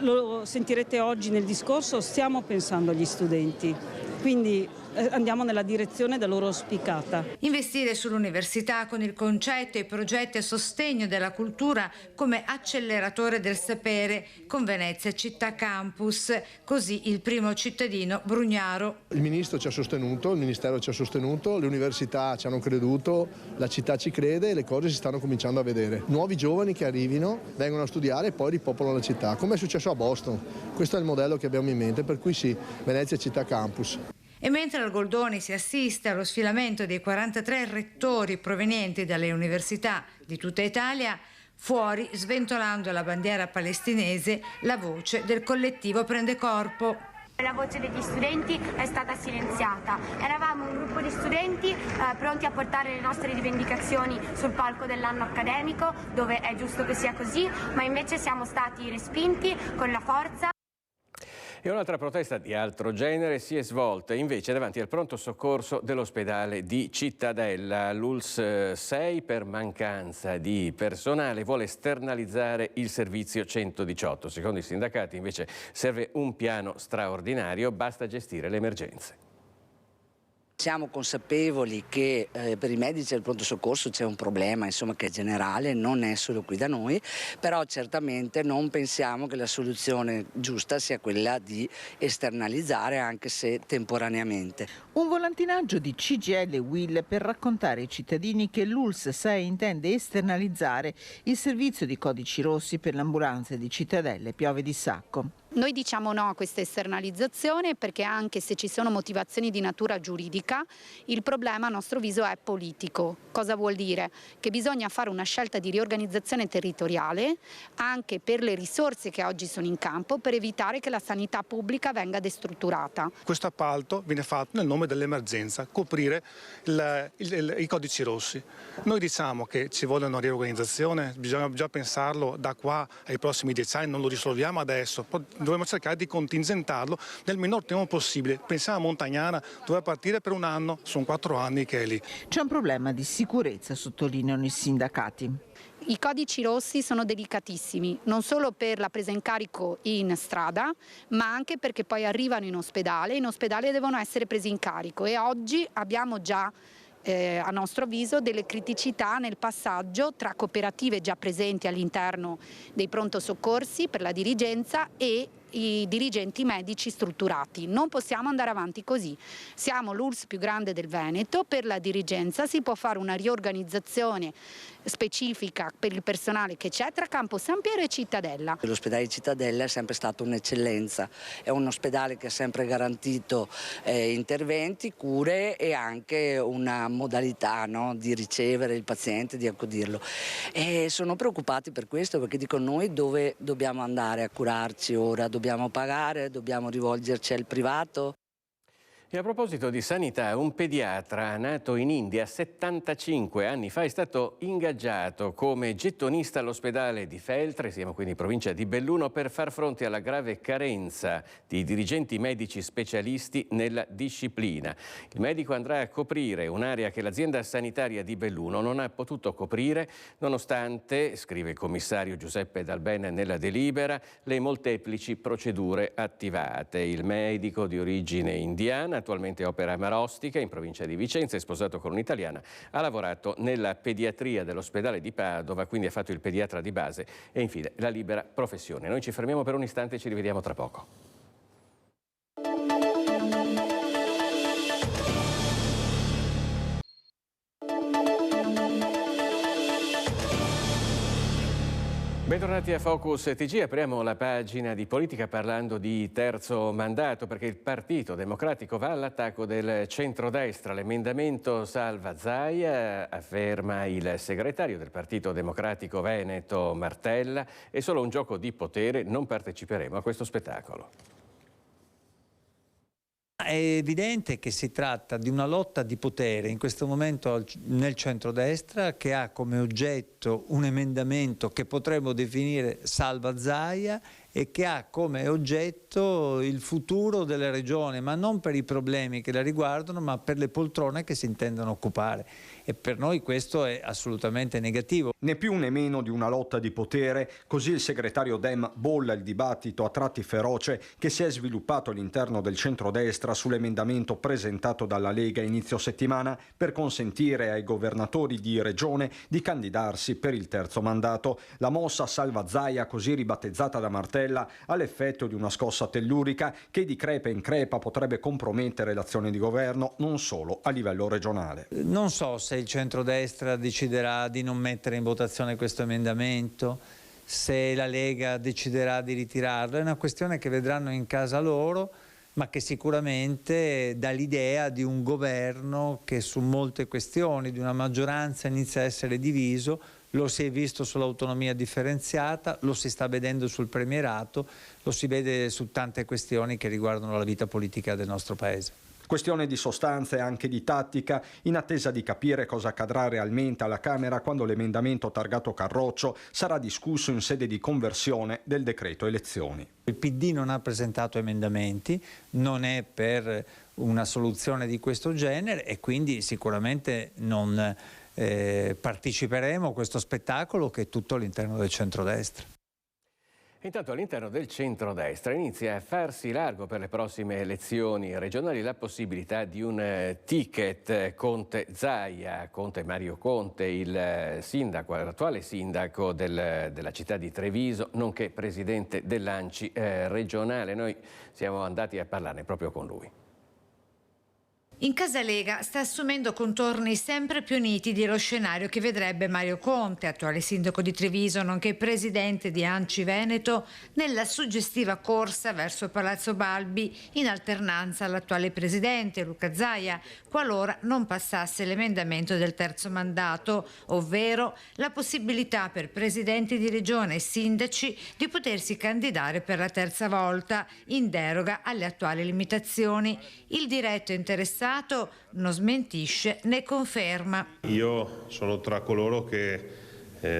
lo sentirete oggi nel discorso, stiamo pensando agli studenti, quindi andiamo nella direzione da loro auspicata. Investire sull'università con il concetto e i progetti a sostegno della cultura come acceleratore del sapere, con Venezia Città Campus, così il primo cittadino Brugnaro. Il ministro ci ha sostenuto, il ministero ci ha sostenuto, le università ci hanno creduto, la città ci crede e le cose si stanno cominciando a vedere. Nuovi giovani che arrivino, vengono a studiare e poi ripopolano la città, come è successo a Boston. Questo è il modello che abbiamo in mente, per cui sì, Venezia Città Campus. E mentre al Goldoni si assiste allo sfilamento dei 43 rettori provenienti dalle università di tutta Italia, fuori, sventolando la bandiera palestinese, la voce del collettivo prende corpo. La voce degli studenti è stata silenziata. Eravamo un gruppo di studenti pronti a portare le nostre rivendicazioni sul palco dell'anno accademico, dove è giusto che sia così, ma invece siamo stati respinti con la forza. E un'altra protesta di altro genere si è svolta invece davanti al pronto soccorso dell'ospedale di Cittadella. L'ULSS 6 per mancanza di personale vuole esternalizzare il servizio 118. Secondo i sindacati invece serve un piano straordinario, basta gestire le emergenze. Siamo consapevoli che per i medici del pronto soccorso c'è un problema, insomma, che è generale, non è solo qui da noi, però certamente non pensiamo che la soluzione giusta sia quella di esternalizzare, anche se temporaneamente. Un volantinaggio di CGIL e UIL per raccontare ai cittadini che l'ULSS 6 intende esternalizzare il servizio di codici rossi per l'ambulanza di Cittadella e Piove di Sacco. Noi diciamo no a questa esternalizzazione perché anche se ci sono motivazioni di natura giuridica, il problema a nostro avviso è politico. Cosa vuol dire? Che bisogna fare una scelta di riorganizzazione territoriale anche per le risorse che oggi sono in campo per evitare che la sanità pubblica venga destrutturata. Questo appalto viene fatto nel nome dell'emergenza, coprire i codici rossi. Noi diciamo che ci vuole una riorganizzazione, bisogna già pensarlo da qua ai prossimi 10 anni, non lo risolviamo adesso. Dovremmo cercare di contingentarlo nel minor tempo possibile. Pensiamo a Montagnana, doveva partire per un anno, sono 4 anni che è lì. C'è un problema di sicurezza, sottolineano i sindacati. I codici rossi sono delicatissimi, non solo per la presa in carico in strada, ma anche perché poi arrivano in ospedale devono essere presi in carico e oggi abbiamo già a nostro avviso delle criticità nel passaggio tra cooperative già presenti all'interno dei pronto soccorsi per la dirigenza e i dirigenti medici strutturati. Non possiamo andare avanti così. Siamo l'ULSS più grande del Veneto, per la dirigenza si può fare una riorganizzazione specifica per il personale che c'è tra Campo San Piero e Cittadella. L'ospedale di Cittadella è sempre stato un'eccellenza, è un ospedale che ha sempre garantito interventi, cure e anche una modalità, no, di ricevere il paziente, di accudirlo. E sono preoccupati per questo perché dicono noi dove dobbiamo andare a curarci ora, dobbiamo pagare, dobbiamo rivolgerci al privato. E a proposito di sanità, un pediatra nato in India 75 anni fa è stato ingaggiato come gettonista all'ospedale di Feltre, siamo quindi in provincia di Belluno, per far fronte alla grave carenza di dirigenti medici specialisti nella disciplina. Il medico andrà a coprire un'area che l'azienda sanitaria di Belluno non ha potuto coprire, nonostante, scrive il commissario Giuseppe Dalben nella delibera, le molteplici procedure attivate. Il medico di origine indiana, attualmente opera a Marostica, in provincia di Vicenza, è sposato con un'italiana, ha lavorato nella pediatria dell'ospedale di Padova, quindi ha fatto il pediatra di base e infine la libera professione. Noi ci fermiamo per un istante e ci rivediamo tra poco. Bentornati a Focus TG, apriamo la pagina di politica parlando di terzo mandato perché il Partito Democratico va all'attacco del centrodestra. L'emendamento salva Zaia, afferma il segretario del Partito Democratico Veneto Martella, è solo un gioco di potere, non parteciperemo a questo spettacolo. È evidente che si tratta di una lotta di potere in questo momento nel centrodestra che ha come oggetto un emendamento che potremmo definire salva Zaia e che ha come oggetto il futuro della regione, ma non per i problemi che la riguardano, ma per le poltrone che si intendono occupare. E per noi questo è assolutamente negativo. Né più né meno di una lotta di potere, così il segretario Dem bolla il dibattito a tratti feroce che si è sviluppato all'interno del centrodestra sull'emendamento presentato dalla Lega inizio settimana per consentire ai governatori di regione di candidarsi per il terzo mandato. La mossa salva Zaia, così ribattezzata da Martella, ha l'effetto di una scossa tellurica che di crepa in crepa potrebbe compromettere l'azione di governo non solo a livello regionale. Non so se il centrodestra deciderà di non mettere in votazione questo emendamento, se la Lega deciderà di ritirarlo, è una questione che vedranno in casa loro, ma che sicuramente dà l'idea di un governo che su molte questioni, di una maggioranza, inizia a essere diviso. Lo si è visto sull'autonomia differenziata, lo si sta vedendo sul premierato, lo si vede su tante questioni che riguardano la vita politica del nostro Paese. Questione di sostanza e anche di tattica, in attesa di capire cosa accadrà realmente alla Camera quando l'emendamento targato Carroccio sarà discusso in sede di conversione del decreto elezioni. Il PD non ha presentato emendamenti, non è per una soluzione di questo genere e quindi sicuramente non parteciperemo a questo spettacolo che è tutto all'interno del centrodestra. Intanto all'interno del centrodestra inizia a farsi largo per le prossime elezioni regionali la possibilità di un ticket Conte-Zaia, Conte Mario Conte, il sindaco, l'attuale sindaco della città di Treviso, nonché presidente dell'ANCI regionale. Noi siamo andati a parlarne proprio con lui. In casa Lega sta assumendo contorni sempre più nitidi lo scenario che vedrebbe Mario Conte, attuale sindaco di Treviso, nonché presidente di ANCI Veneto, nella suggestiva corsa verso Palazzo Balbi in alternanza all'attuale presidente Luca Zaia, qualora non passasse l'emendamento del terzo mandato, ovvero la possibilità per presidenti di regione e sindaci di potersi candidare per la terza volta in deroga alle attuali limitazioni. Il diretto interessato non smentisce né conferma. Io sono tra coloro che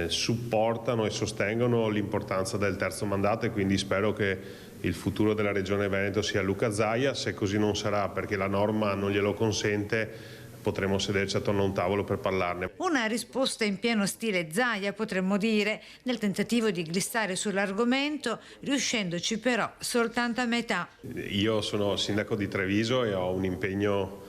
supportano e sostengono l'importanza del terzo mandato e quindi spero che il futuro della Regione Veneto sia Luca Zaia. Se così non sarà, perché la norma non glielo consente, potremo sederci attorno a un tavolo per parlarne. Una risposta in pieno stile Zaia, potremmo dire, nel tentativo di glissare sull'argomento, riuscendoci però soltanto a metà. Io sono sindaco di Treviso e ho un impegno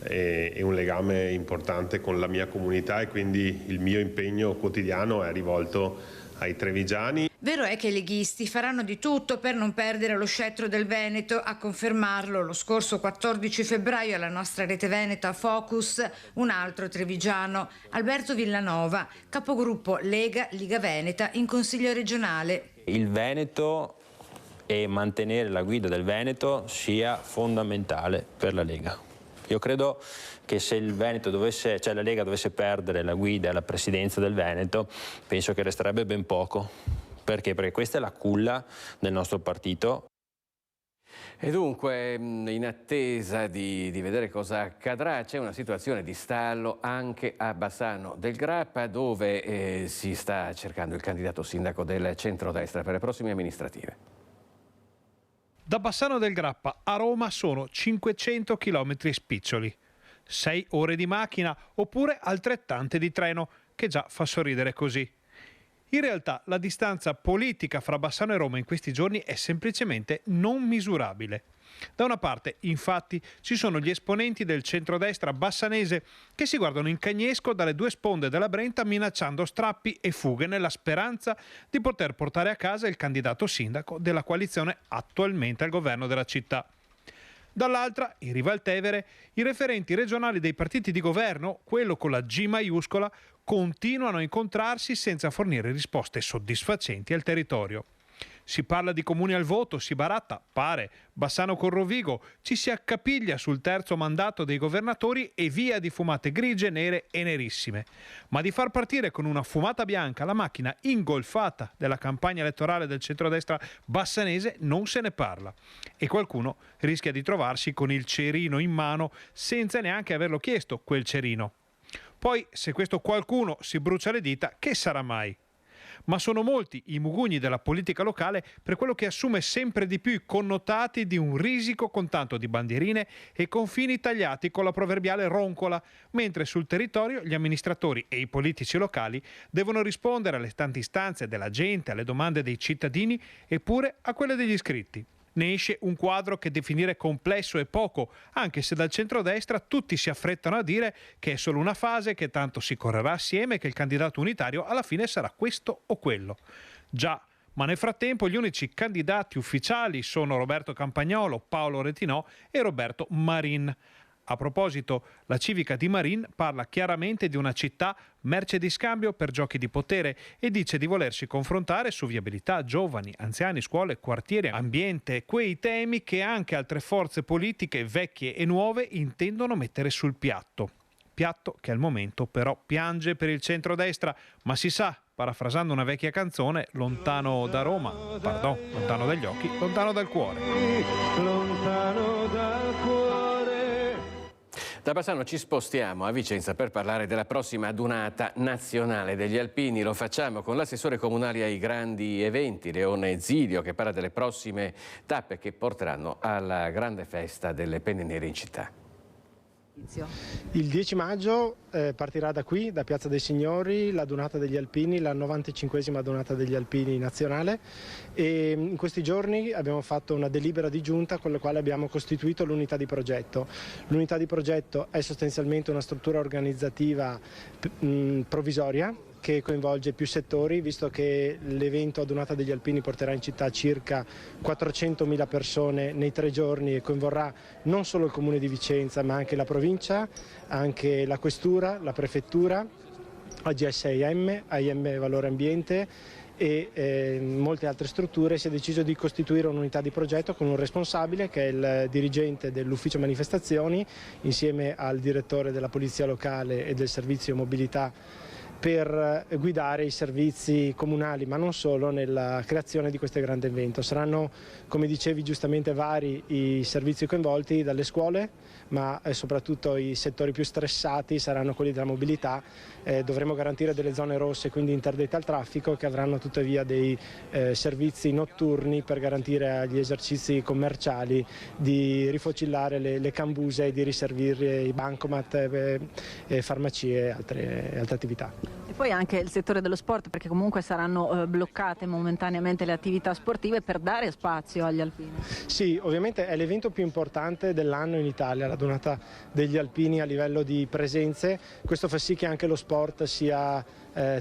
e un legame importante con la mia comunità e quindi il mio impegno quotidiano è rivolto ai trevigiani. Vero è che i leghisti faranno di tutto per non perdere lo scettro del Veneto. A confermarlo lo scorso 14 febbraio alla nostra Rete Veneta Focus un altro trevigiano, Alberto Villanova, capogruppo Lega Liga Veneta in Consiglio regionale. Il Veneto e mantenere la guida del Veneto sia fondamentale per la Lega. Io credo che se il Veneto dovesse, cioè la Lega dovesse perdere la guida e la presidenza del Veneto, penso che resterebbe ben poco. Perché? Perché questa è la culla del nostro partito. E dunque, in attesa di vedere cosa accadrà, c'è una situazione di stallo anche a Bassano del Grappa, dove si sta cercando il candidato sindaco del centrodestra per le prossime amministrative. Da Bassano del Grappa a Roma sono 500 chilometri spiccioli, 6 ore di macchina oppure altrettante di treno, che già fa sorridere così. In realtà la distanza politica fra Bassano e Roma in questi giorni è semplicemente non misurabile. Da una parte, infatti, ci sono gli esponenti del centrodestra bassanese che si guardano in cagnesco dalle due sponde della Brenta minacciando strappi e fughe nella speranza di poter portare a casa il candidato sindaco della coalizione attualmente al governo della città. Dall'altra, in riva al Tevere, i referenti regionali dei partiti di governo, quello con la G maiuscola, continuano a incontrarsi senza fornire risposte soddisfacenti al territorio. Si parla di comuni al voto, si baratta, pare, Bassano con Rovigo, ci si accapiglia sul terzo mandato dei governatori e via di fumate grigie, nere e nerissime. Ma di far partire con una fumata bianca la macchina ingolfata della campagna elettorale del centrodestra bassanese non se ne parla. E qualcuno rischia di trovarsi con il cerino in mano senza neanche averlo chiesto, quel cerino. Poi, se questo qualcuno si brucia le dita, che sarà mai? ma sono molti i mugugni della politica locale per quello che assume sempre di più i connotati di un risico con tanto di bandierine e confini tagliati con la proverbiale roncola, mentre sul territorio gli amministratori e i politici locali devono rispondere alle tante istanze della gente, alle domande dei cittadini e pure a quelle degli iscritti. Ne esce un quadro che definire complesso è poco, anche se dal centrodestra tutti si affrettano a dire che è solo una fase, che tanto si correrà assieme e che il candidato unitario alla fine sarà questo o quello. Già, ma nel frattempo gli unici candidati ufficiali sono Roberto Campagnolo, Paolo Retinò e Roberto Marin. A proposito, la civica di Marin parla chiaramente di una città merce di scambio per giochi di potere e dice di volersi confrontare su viabilità, giovani, anziani, scuole, quartieri, ambiente, quei temi che anche altre forze politiche vecchie e nuove intendono mettere sul piatto. Piatto che al momento però piange per il centrodestra, ma si sa, parafrasando una vecchia canzone, lontano da Roma, lontano dagli occhi, lontano dal cuore. Lontano dal cuore. Da Bassano ci spostiamo a Vicenza per parlare della prossima adunata nazionale degli alpini. Lo facciamo con l'assessore comunale ai grandi eventi, Leone Zilio, che parla delle prossime tappe che porteranno alla grande festa delle penne nere in città. Il 10 maggio partirà da qui, da Piazza dei Signori, l'adunata degli alpini, la 95esima adunata degli alpini nazionale, e in questi giorni abbiamo fatto una delibera di giunta con la quale abbiamo costituito l'unità di progetto. L'unità di progetto è sostanzialmente una struttura organizzativa provvisoria che coinvolge più settori, visto che l'evento adunata degli alpini porterà in città circa 400.000 persone nei 3 giorni e coinvolgerà non solo il comune di Vicenza ma anche la provincia, anche la questura, la prefettura, AGS AIM, AIM Valore Ambiente e molte altre strutture. Si è deciso di costituire un'unità di progetto con un responsabile che è il dirigente dell'ufficio manifestazioni insieme al direttore della polizia locale e del servizio mobilità per guidare i servizi comunali, ma non solo, nella creazione di questo grande evento. Saranno, come dicevi giustamente, vari i servizi coinvolti, dalle scuole, ma soprattutto i settori più stressati saranno quelli della mobilità. Dovremo garantire delle zone rosse, quindi interdette al traffico, che avranno tuttavia dei servizi notturni per garantire agli esercizi commerciali di rifocillare le cambuse e di riservire i bancomat, farmacie e altre attività. E poi anche il settore dello sport, perché comunque saranno bloccate momentaneamente le attività sportive per dare spazio agli alpini. Sì, ovviamente è l'evento più importante dell'anno in Italia, l'adunata degli alpini a livello di presenze. Questo fa sì che anche lo sport sia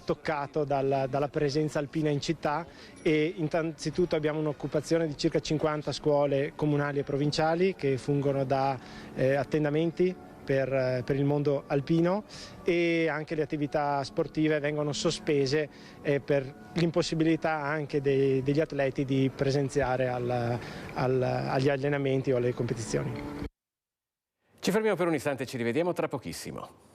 toccato dalla presenza alpina in città, e innanzitutto abbiamo un'occupazione di circa 50 scuole comunali e provinciali che fungono da attendamenti per il mondo alpino, e anche le attività sportive vengono sospese per l'impossibilità anche degli atleti di presenziare agli allenamenti o alle competizioni. Ci fermiamo per un istante e ci rivediamo tra pochissimo.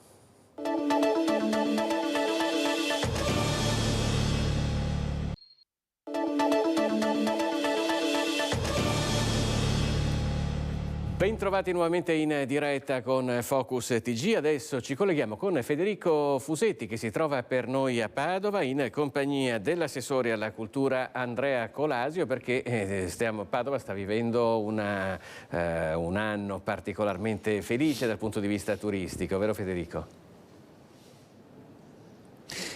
Bentrovati nuovamente in diretta con Focus TG. Adesso ci colleghiamo con Federico Fusetti, che si trova per noi a Padova in compagnia dell'assessore alla cultura Andrea Colasio, perché Padova sta vivendo un anno particolarmente felice dal punto di vista turistico, vero Federico?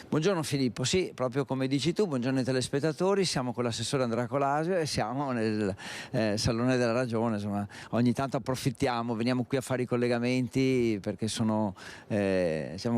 Buongiorno Filippo, sì, proprio come dici tu, buongiorno ai telespettatori, siamo con l'assessore Andrea Colasio e siamo nel Salone della Ragione, insomma, ogni tanto approfittiamo, veniamo qui a fare i collegamenti perché siamo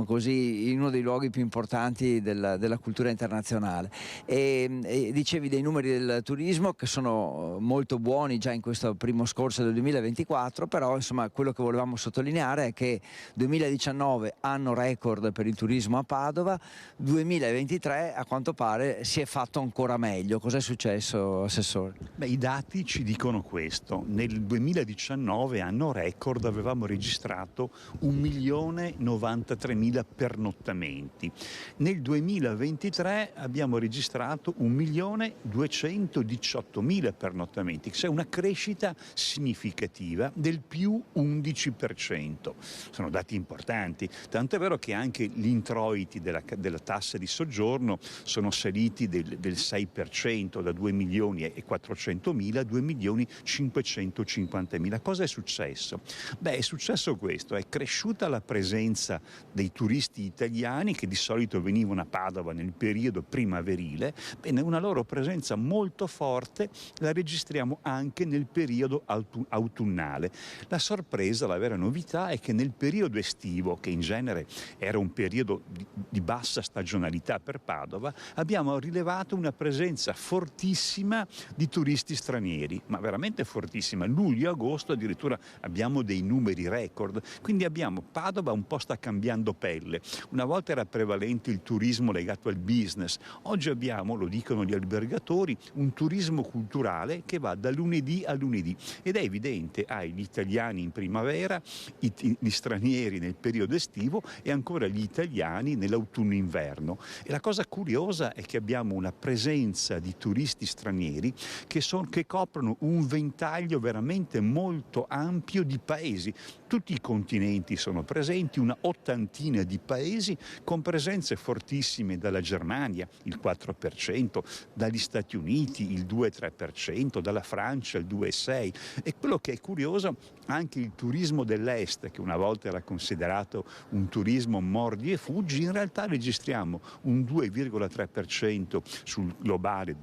così in uno dei luoghi più importanti della cultura internazionale. E dicevi dei numeri del turismo che sono molto buoni già in questo primo scorcio del 2024, però insomma quello che volevamo sottolineare è che 2019 anno record per il turismo a Padova, 2023 a quanto pare si è fatto ancora meglio. Cos'è successo, Assessore? Beh, i dati ci dicono questo. Nel 2019, anno record, avevamo registrato 1.093.000 pernottamenti. Nel 2023 abbiamo registrato 1.218.000 pernottamenti, cioè una crescita significativa del più 11%. Sono dati importanti, tanto è vero che anche gli introiti della tasse di soggiorno sono saliti del 6%, da 2.400.000 a 2.550.000. Cosa è successo? Beh, è successo questo: è cresciuta la presenza dei turisti italiani che di solito venivano a Padova nel periodo primaverile. Bene, una loro presenza molto forte la registriamo anche nel periodo autunnale. La sorpresa, la vera novità è che nel periodo estivo, che in genere era un periodo di bassa stagionalità per Padova, abbiamo rilevato una presenza fortissima di turisti stranieri, ma veramente fortissima. Luglio e agosto addirittura abbiamo dei numeri record, quindi Padova un po' sta cambiando pelle. Una volta era prevalente il turismo legato al business, oggi abbiamo, lo dicono gli albergatori, un turismo culturale che va da lunedì a lunedì, ed è evidente: hai gli italiani in primavera, gli stranieri nel periodo estivo e ancora gli italiani nell'autunno-inverno. E la cosa curiosa è che abbiamo una presenza di turisti stranieri che coprono un ventaglio veramente molto ampio di paesi. Tutti i continenti sono presenti, una ottantina di paesi, con presenze fortissime dalla Germania, il 4%, dagli Stati Uniti, il 2-3%, dalla Francia, il 2,6%. E quello che è curioso, anche il turismo dell'est, che una volta era considerato un turismo mordi e fuggi, in realtà registriamo un 2,3% sul globale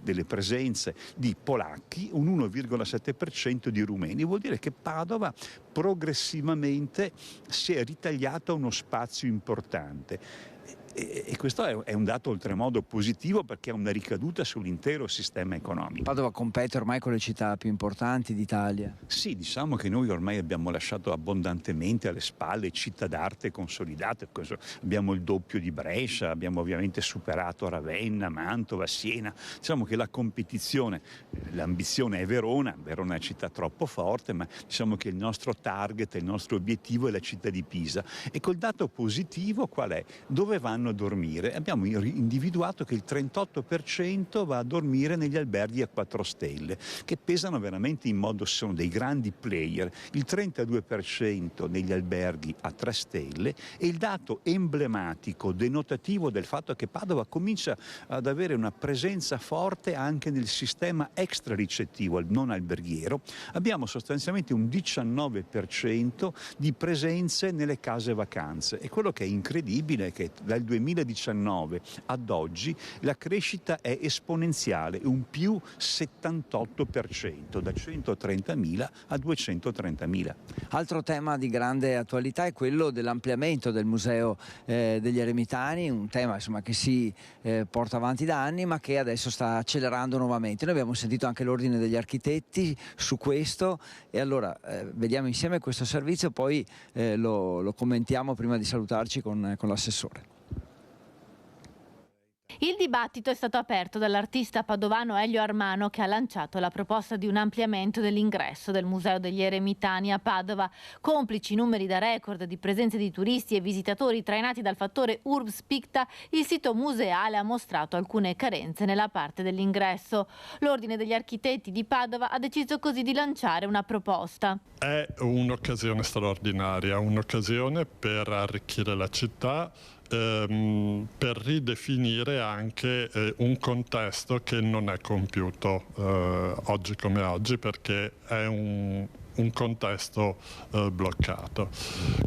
delle presenze di polacchi, un 1,7% di rumeni. Vuol dire che Padova progressivamente si è ritagliata uno spazio importante. E questo è un dato oltremodo positivo, perché ha una ricaduta sull'intero sistema economico. Padova compete ormai con le città più importanti d'Italia. Sì, diciamo che noi ormai abbiamo lasciato abbondantemente alle spalle città d'arte consolidate. Abbiamo il doppio di Brescia, abbiamo ovviamente superato Ravenna, Mantova, Siena. Diciamo che la competizione, l'ambizione è Verona. Verona è una città troppo forte, ma diciamo che il nostro target, il nostro obiettivo è la città di Pisa. E col dato positivo qual è? Dove vanno a dormire? Abbiamo individuato che il 38% va a dormire negli alberghi a 4 stelle, che pesano veramente in modo, sono dei grandi player, il 32% negli alberghi a 3 stelle, e il dato emblematico, denotativo del fatto che Padova comincia ad avere una presenza forte anche nel sistema extra ricettivo, non alberghiero. Abbiamo sostanzialmente un 19% di presenze nelle case vacanze, e quello che è incredibile è che dal 2019 ad oggi la crescita è esponenziale, un più 78%, da 130.000 a 230.000. Altro tema di grande attualità è quello dell'ampliamento del Museo degli Eremitani, un tema insomma che si porta avanti da anni, ma che adesso sta accelerando nuovamente. Noi abbiamo sentito anche l'Ordine degli Architetti su questo, e allora vediamo insieme questo servizio, poi lo commentiamo prima di salutarci con l'assessore. Il dibattito è stato aperto dall'artista padovano Elio Armano, che ha lanciato la proposta di un ampliamento dell'ingresso del Museo degli Eremitani a Padova. Complici numeri da record di presenze di turisti e visitatori trainati dal fattore Urbs Picta, il sito museale ha mostrato alcune carenze nella parte dell'ingresso. L'Ordine degli Architetti di Padova ha deciso così di lanciare una proposta. È un'occasione straordinaria, un'occasione per arricchire la città, per ridefinire anche un contesto che non è compiuto oggi come oggi, perché è un contesto bloccato.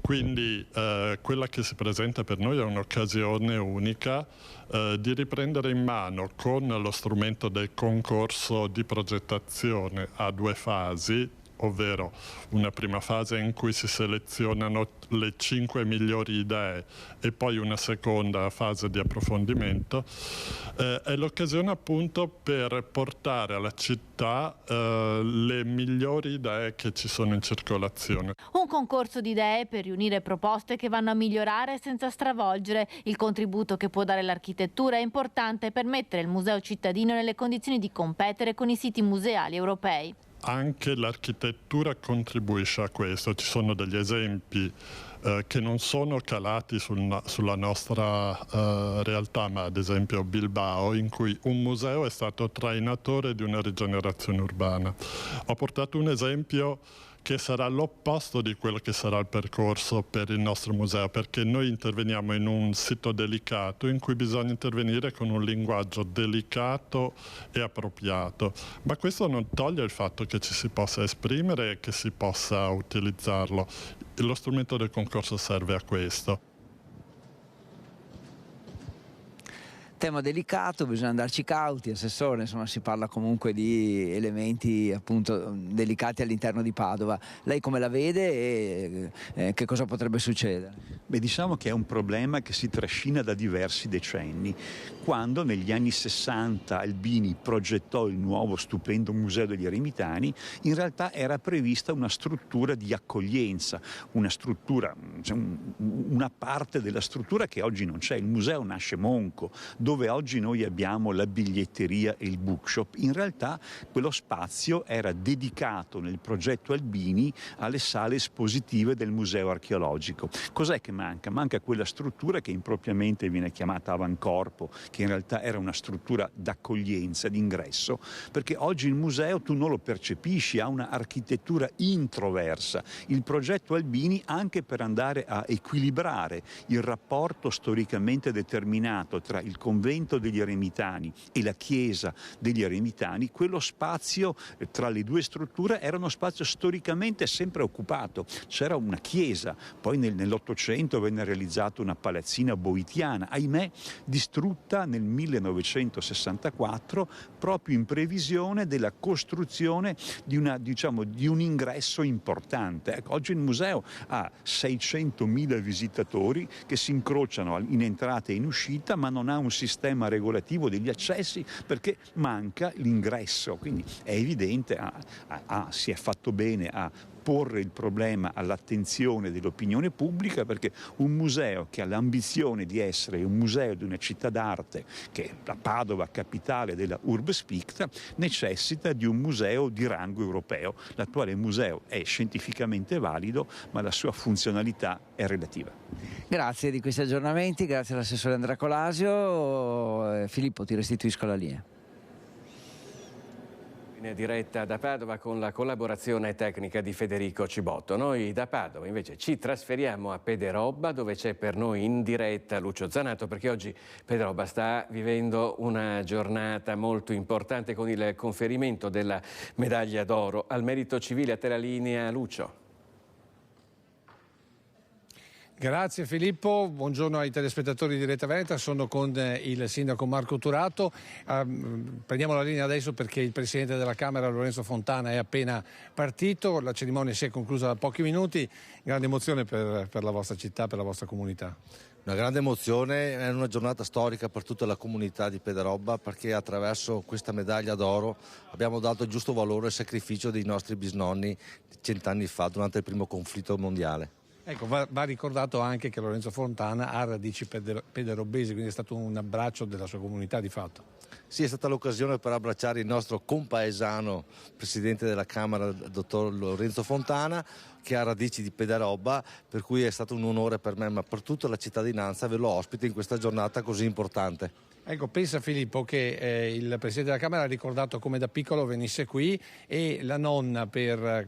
Quindi quella che si presenta per noi è un'occasione unica di riprendere in mano, con lo strumento del concorso di progettazione a 2 fasi, ovvero una prima fase in cui si selezionano le 5 migliori idee e poi una seconda fase di approfondimento, è l'occasione appunto per portare alla città le migliori idee che ci sono in circolazione. Un concorso di idee per riunire proposte che vanno a migliorare senza stravolgere. Il contributo che può dare l'architettura è importante per mettere il museo cittadino nelle condizioni di competere con i siti museali europei. Anche l'architettura contribuisce a questo. Ci sono degli esempi che non sono calati sulla nostra realtà, ma ad esempio Bilbao, in cui un museo è stato trainatore di una rigenerazione urbana. Ho portato un esempio che sarà l'opposto di quello che sarà il percorso per il nostro museo, perché noi interveniamo in un sito delicato in cui bisogna intervenire con un linguaggio delicato e appropriato, ma questo non toglie il fatto che ci si possa esprimere e che si possa utilizzarlo. Lo strumento del concorso serve a questo. Tema delicato, bisogna andarci cauti, assessore, insomma si parla comunque di elementi appunto delicati all'interno di Padova. Lei come la vede e che cosa potrebbe succedere? Beh, diciamo che è un problema che si trascina da diversi decenni. Quando negli anni 60 Albini progettò il nuovo stupendo Museo degli Eremitani, in realtà era prevista una struttura di accoglienza, una struttura, cioè una parte della struttura che oggi non c'è. Il museo nasce monco, dove oggi noi abbiamo la biglietteria e il bookshop. In realtà quello spazio era dedicato nel progetto Albini alle sale espositive del museo archeologico. Cos'è che manca? Manca quella struttura che impropriamente viene chiamata avancorpo, che in realtà era una struttura d'accoglienza, d'ingresso, perché oggi il museo tu non lo percepisci, ha una architettura introversa. Il progetto Albini, anche per andare a equilibrare il rapporto storicamente determinato tra il convento degli Eremitani e la chiesa degli Eremitani, quello spazio tra le due strutture era uno spazio storicamente sempre occupato. C'era una chiesa, poi nell'Ottocento venne realizzata una palazzina boitiana, ahimè distrutta nel 1964 proprio in previsione della costruzione di un ingresso importante. Ecco, oggi il museo ha 600.000 visitatori che si incrociano in entrata e in uscita, ma non ha un sistema regolativo degli accessi perché manca l'ingresso. Quindi è evidente, si è fatto bene a porre il problema all'attenzione dell'opinione pubblica, perché un museo che ha l'ambizione di essere un museo di una città d'arte, che è la Padova, capitale della Urbs Picta, necessita di un museo di rango europeo. L'attuale museo è scientificamente valido, ma la sua funzionalità è relativa. Grazie di questi aggiornamenti, grazie all'assessore Andrea Colasio. Filippo, ti restituisco la linea. In diretta da Padova con la collaborazione tecnica di Federico Cibotto. Noi da Padova invece ci trasferiamo a Pederobba, dove c'è per noi in diretta Lucio Zanato, perché oggi Pederobba sta vivendo una giornata molto importante con il conferimento della medaglia d'oro al merito civile. A te la linea, Lucio. Grazie Filippo, buongiorno ai telespettatori di Rete Veneta, sono con il sindaco Marco Turato. Prendiamo la linea adesso perché il presidente della Camera Lorenzo Fontana è appena partito, la cerimonia si è conclusa da pochi minuti, grande emozione per la vostra città, per la vostra comunità. Una grande emozione, è una giornata storica per tutta la comunità di Pederobba, perché attraverso questa medaglia d'oro abbiamo dato il giusto valore al sacrificio dei nostri bisnonni 100 anni fa durante il primo conflitto mondiale. Ecco, va ricordato anche che Lorenzo Fontana ha radici pederobbesi, quindi è stato un abbraccio della sua comunità di fatto. Sì, è stata l'occasione per abbracciare il nostro compaesano, presidente della Camera, dottor Lorenzo Fontana, che ha radici di Pederobba, per cui è stato un onore per me, ma per tutta la cittadinanza, averlo ospite in questa giornata così importante. Ecco, pensa Filippo che il Presidente della Camera ha ricordato come da piccolo venisse qui e la nonna per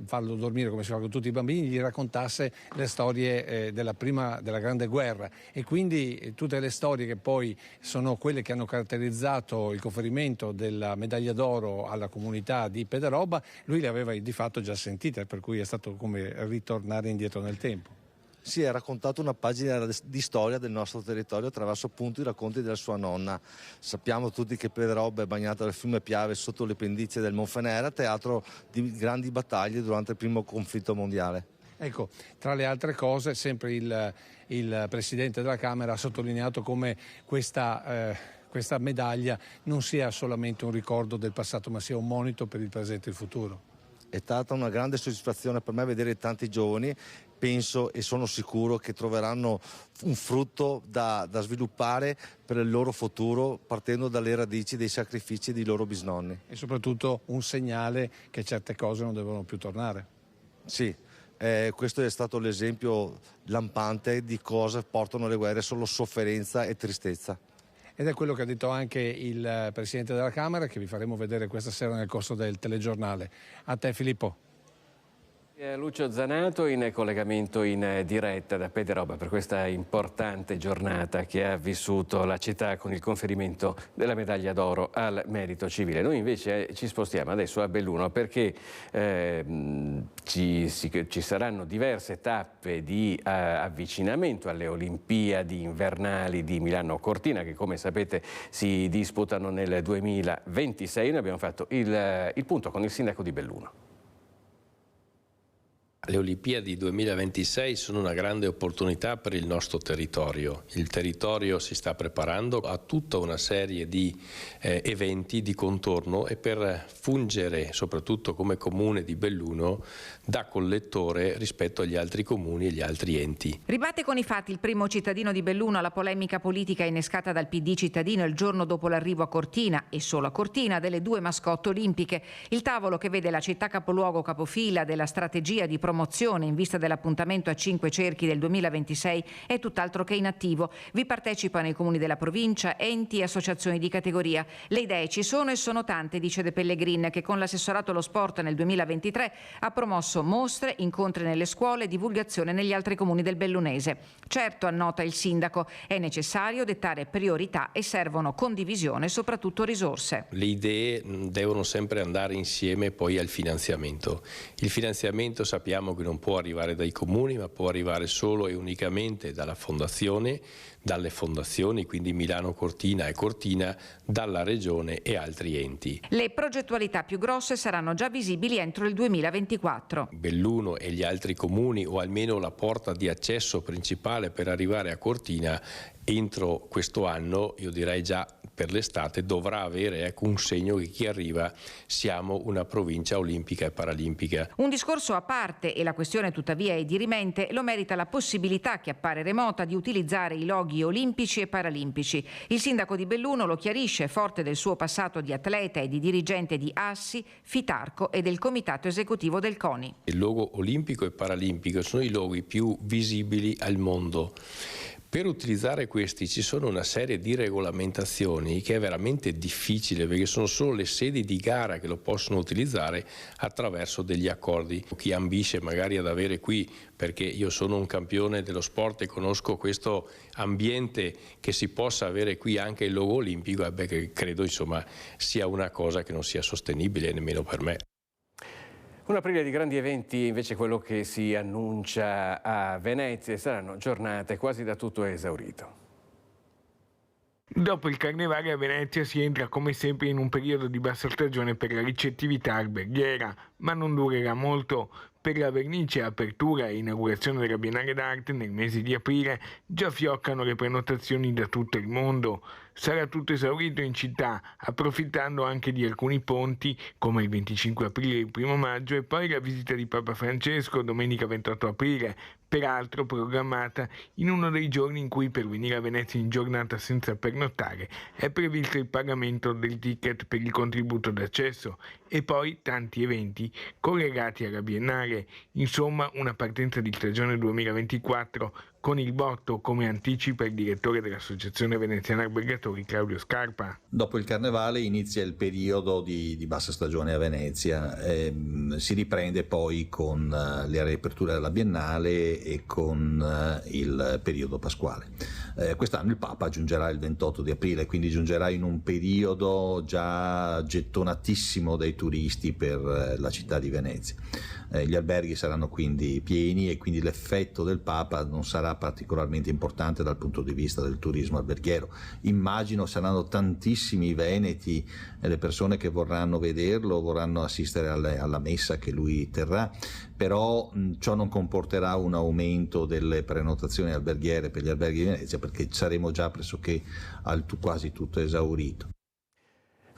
farlo dormire come si fa con tutti i bambini gli raccontasse le storie della Grande Guerra, e quindi tutte le storie che poi sono quelle che hanno caratterizzato il conferimento della medaglia d'oro alla comunità di Pederobba, lui le aveva di fatto già sentite, per cui è stato come ritornare indietro nel tempo. Si è raccontato una pagina di storia del nostro territorio attraverso appunto i racconti della sua nonna. Sappiamo tutti che Pederobba è bagnata dal fiume Piave sotto le pendizie del Monfenera, teatro di grandi battaglie durante il primo conflitto mondiale. Ecco, tra le altre cose, sempre il Presidente della Camera ha sottolineato come questa medaglia non sia solamente un ricordo del passato, ma sia un monito per il presente e il futuro. È stata una grande soddisfazione per me vedere tanti giovani, penso e sono sicuro che troveranno un frutto da sviluppare per il loro futuro, partendo dalle radici dei sacrifici dei loro bisnonni. E soprattutto un segnale che certe cose non devono più tornare. Sì, questo è stato l'esempio lampante di cosa portano le guerre, solo sofferenza e tristezza. Ed è quello che ha detto anche il Presidente della Camera, che vi faremo vedere questa sera nel corso del telegiornale. A te Filippo. Lucio Zanato in collegamento in diretta da Pederobba per questa importante giornata che ha vissuto la città con il conferimento della medaglia d'oro al merito civile. Noi invece ci spostiamo adesso a Belluno perché ci saranno diverse tappe di avvicinamento alle Olimpiadi invernali di Milano Cortina che, come sapete, si disputano nel 2026. Noi abbiamo fatto il punto con il sindaco di Belluno. Le Olimpiadi 2026 sono una grande opportunità per il nostro territorio. Il territorio si sta preparando a tutta una serie di eventi di contorno e per fungere soprattutto come comune di Belluno da collettore rispetto agli altri comuni e gli altri enti. Ribatte con i fatti il primo cittadino di Belluno alla polemica politica innescata dal PD cittadino il giorno dopo l'arrivo a Cortina e solo a Cortina delle 2 mascotte olimpiche. Il tavolo che vede la città capoluogo capofila della strategia di promozione in vista dell'appuntamento a 5 cerchi del 2026 è tutt'altro che inattivo. Vi partecipano i comuni della provincia, enti e associazioni di categoria. Le idee ci sono e sono tante, dice De Pellegrin, che con l'assessorato allo sport nel 2023 ha promosso mostre, incontri nelle scuole, divulgazione negli altri comuni del Bellunese. Certo, annota il sindaco, è necessario dettare priorità e servono condivisione e soprattutto risorse. Le idee devono sempre andare insieme poi al finanziamento. Il finanziamento sappiamo che non può arrivare dai comuni, ma può arrivare solo e unicamente dalla fondazione, dalle fondazioni, quindi Milano Cortina e Cortina, dalla regione e altri enti. Le progettualità più grosse saranno già visibili entro il 2024. Belluno e gli altri comuni, o almeno la porta di accesso principale per arrivare a Cortina, entro questo anno, io direi già per l'estate, dovrà avere un segno che chi arriva siamo una provincia olimpica e paralimpica. Un discorso a parte, e la questione tuttavia è dirimente, lo merita la possibilità che appare remota di utilizzare i loghi olimpici e paralimpici. Il sindaco di Belluno lo chiarisce, forte del suo passato di atleta e di dirigente di Assi, Fitarco e del comitato esecutivo del CONI. Il logo olimpico e paralimpico sono i loghi più visibili al mondo. Per utilizzare questi ci sono una serie di regolamentazioni che è veramente difficile, perché sono solo le sedi di gara che lo possono utilizzare attraverso degli accordi. Chi ambisce magari ad avere qui, perché io sono un campione dello sport e conosco questo ambiente, che si possa avere qui anche il logo olimpico, che credo insomma sia una cosa che non sia sostenibile nemmeno per me. Un aprile di grandi eventi, invece quello che si annuncia a Venezia, saranno giornate quasi da tutto esaurito. Dopo il Carnevale a Venezia si entra come sempre in un periodo di bassa stagione per la ricettività alberghiera, ma non durerà molto. Per la vernice, apertura e inaugurazione della Biennale d'Arte nel mese di aprile già fioccano le prenotazioni da tutto il mondo. Sarà tutto esaurito in città, approfittando anche di alcuni ponti, come il 25 aprile e il 1 maggio, e poi la visita di Papa Francesco domenica 28 aprile, peraltro programmata in uno dei giorni in cui per venire a Venezia in giornata senza pernottare è previsto il pagamento del ticket per il contributo d'accesso, e poi tanti eventi collegati alla Biennale. Insomma, una partenza di stagione 2024 con il botto, come anticipa il direttore dell'Associazione Veneziana Albergatori Claudio Scarpa. Dopo il Carnevale inizia il periodo di bassa stagione a Venezia, si riprende poi con le riaperture della Biennale e con il periodo pasquale. Quest'anno il Papa giungerà il 28 di aprile, quindi giungerà in un periodo già gettonatissimo dai turisti per la città di Venezia. Gli alberghi saranno quindi pieni e quindi l'effetto del Papa non sarà particolarmente importante dal punto di vista del turismo alberghiero. Immagino saranno tantissimi veneti le persone che vorranno vederlo, vorranno assistere alla messa che lui terrà, però ciò non comporterà un aumento delle prenotazioni alberghiere per gli alberghi di Venezia, perché saremo già pressoché quasi tutto esaurito.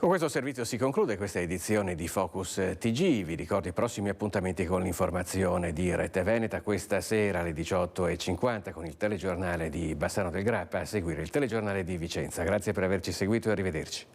Con questo servizio si conclude questa edizione di Focus TG. Vi ricordo i prossimi appuntamenti con l'informazione di Rete Veneta questa sera alle 18:50 con il telegiornale di Bassano del Grappa, a seguire il telegiornale di Vicenza. Grazie per averci seguito e arrivederci.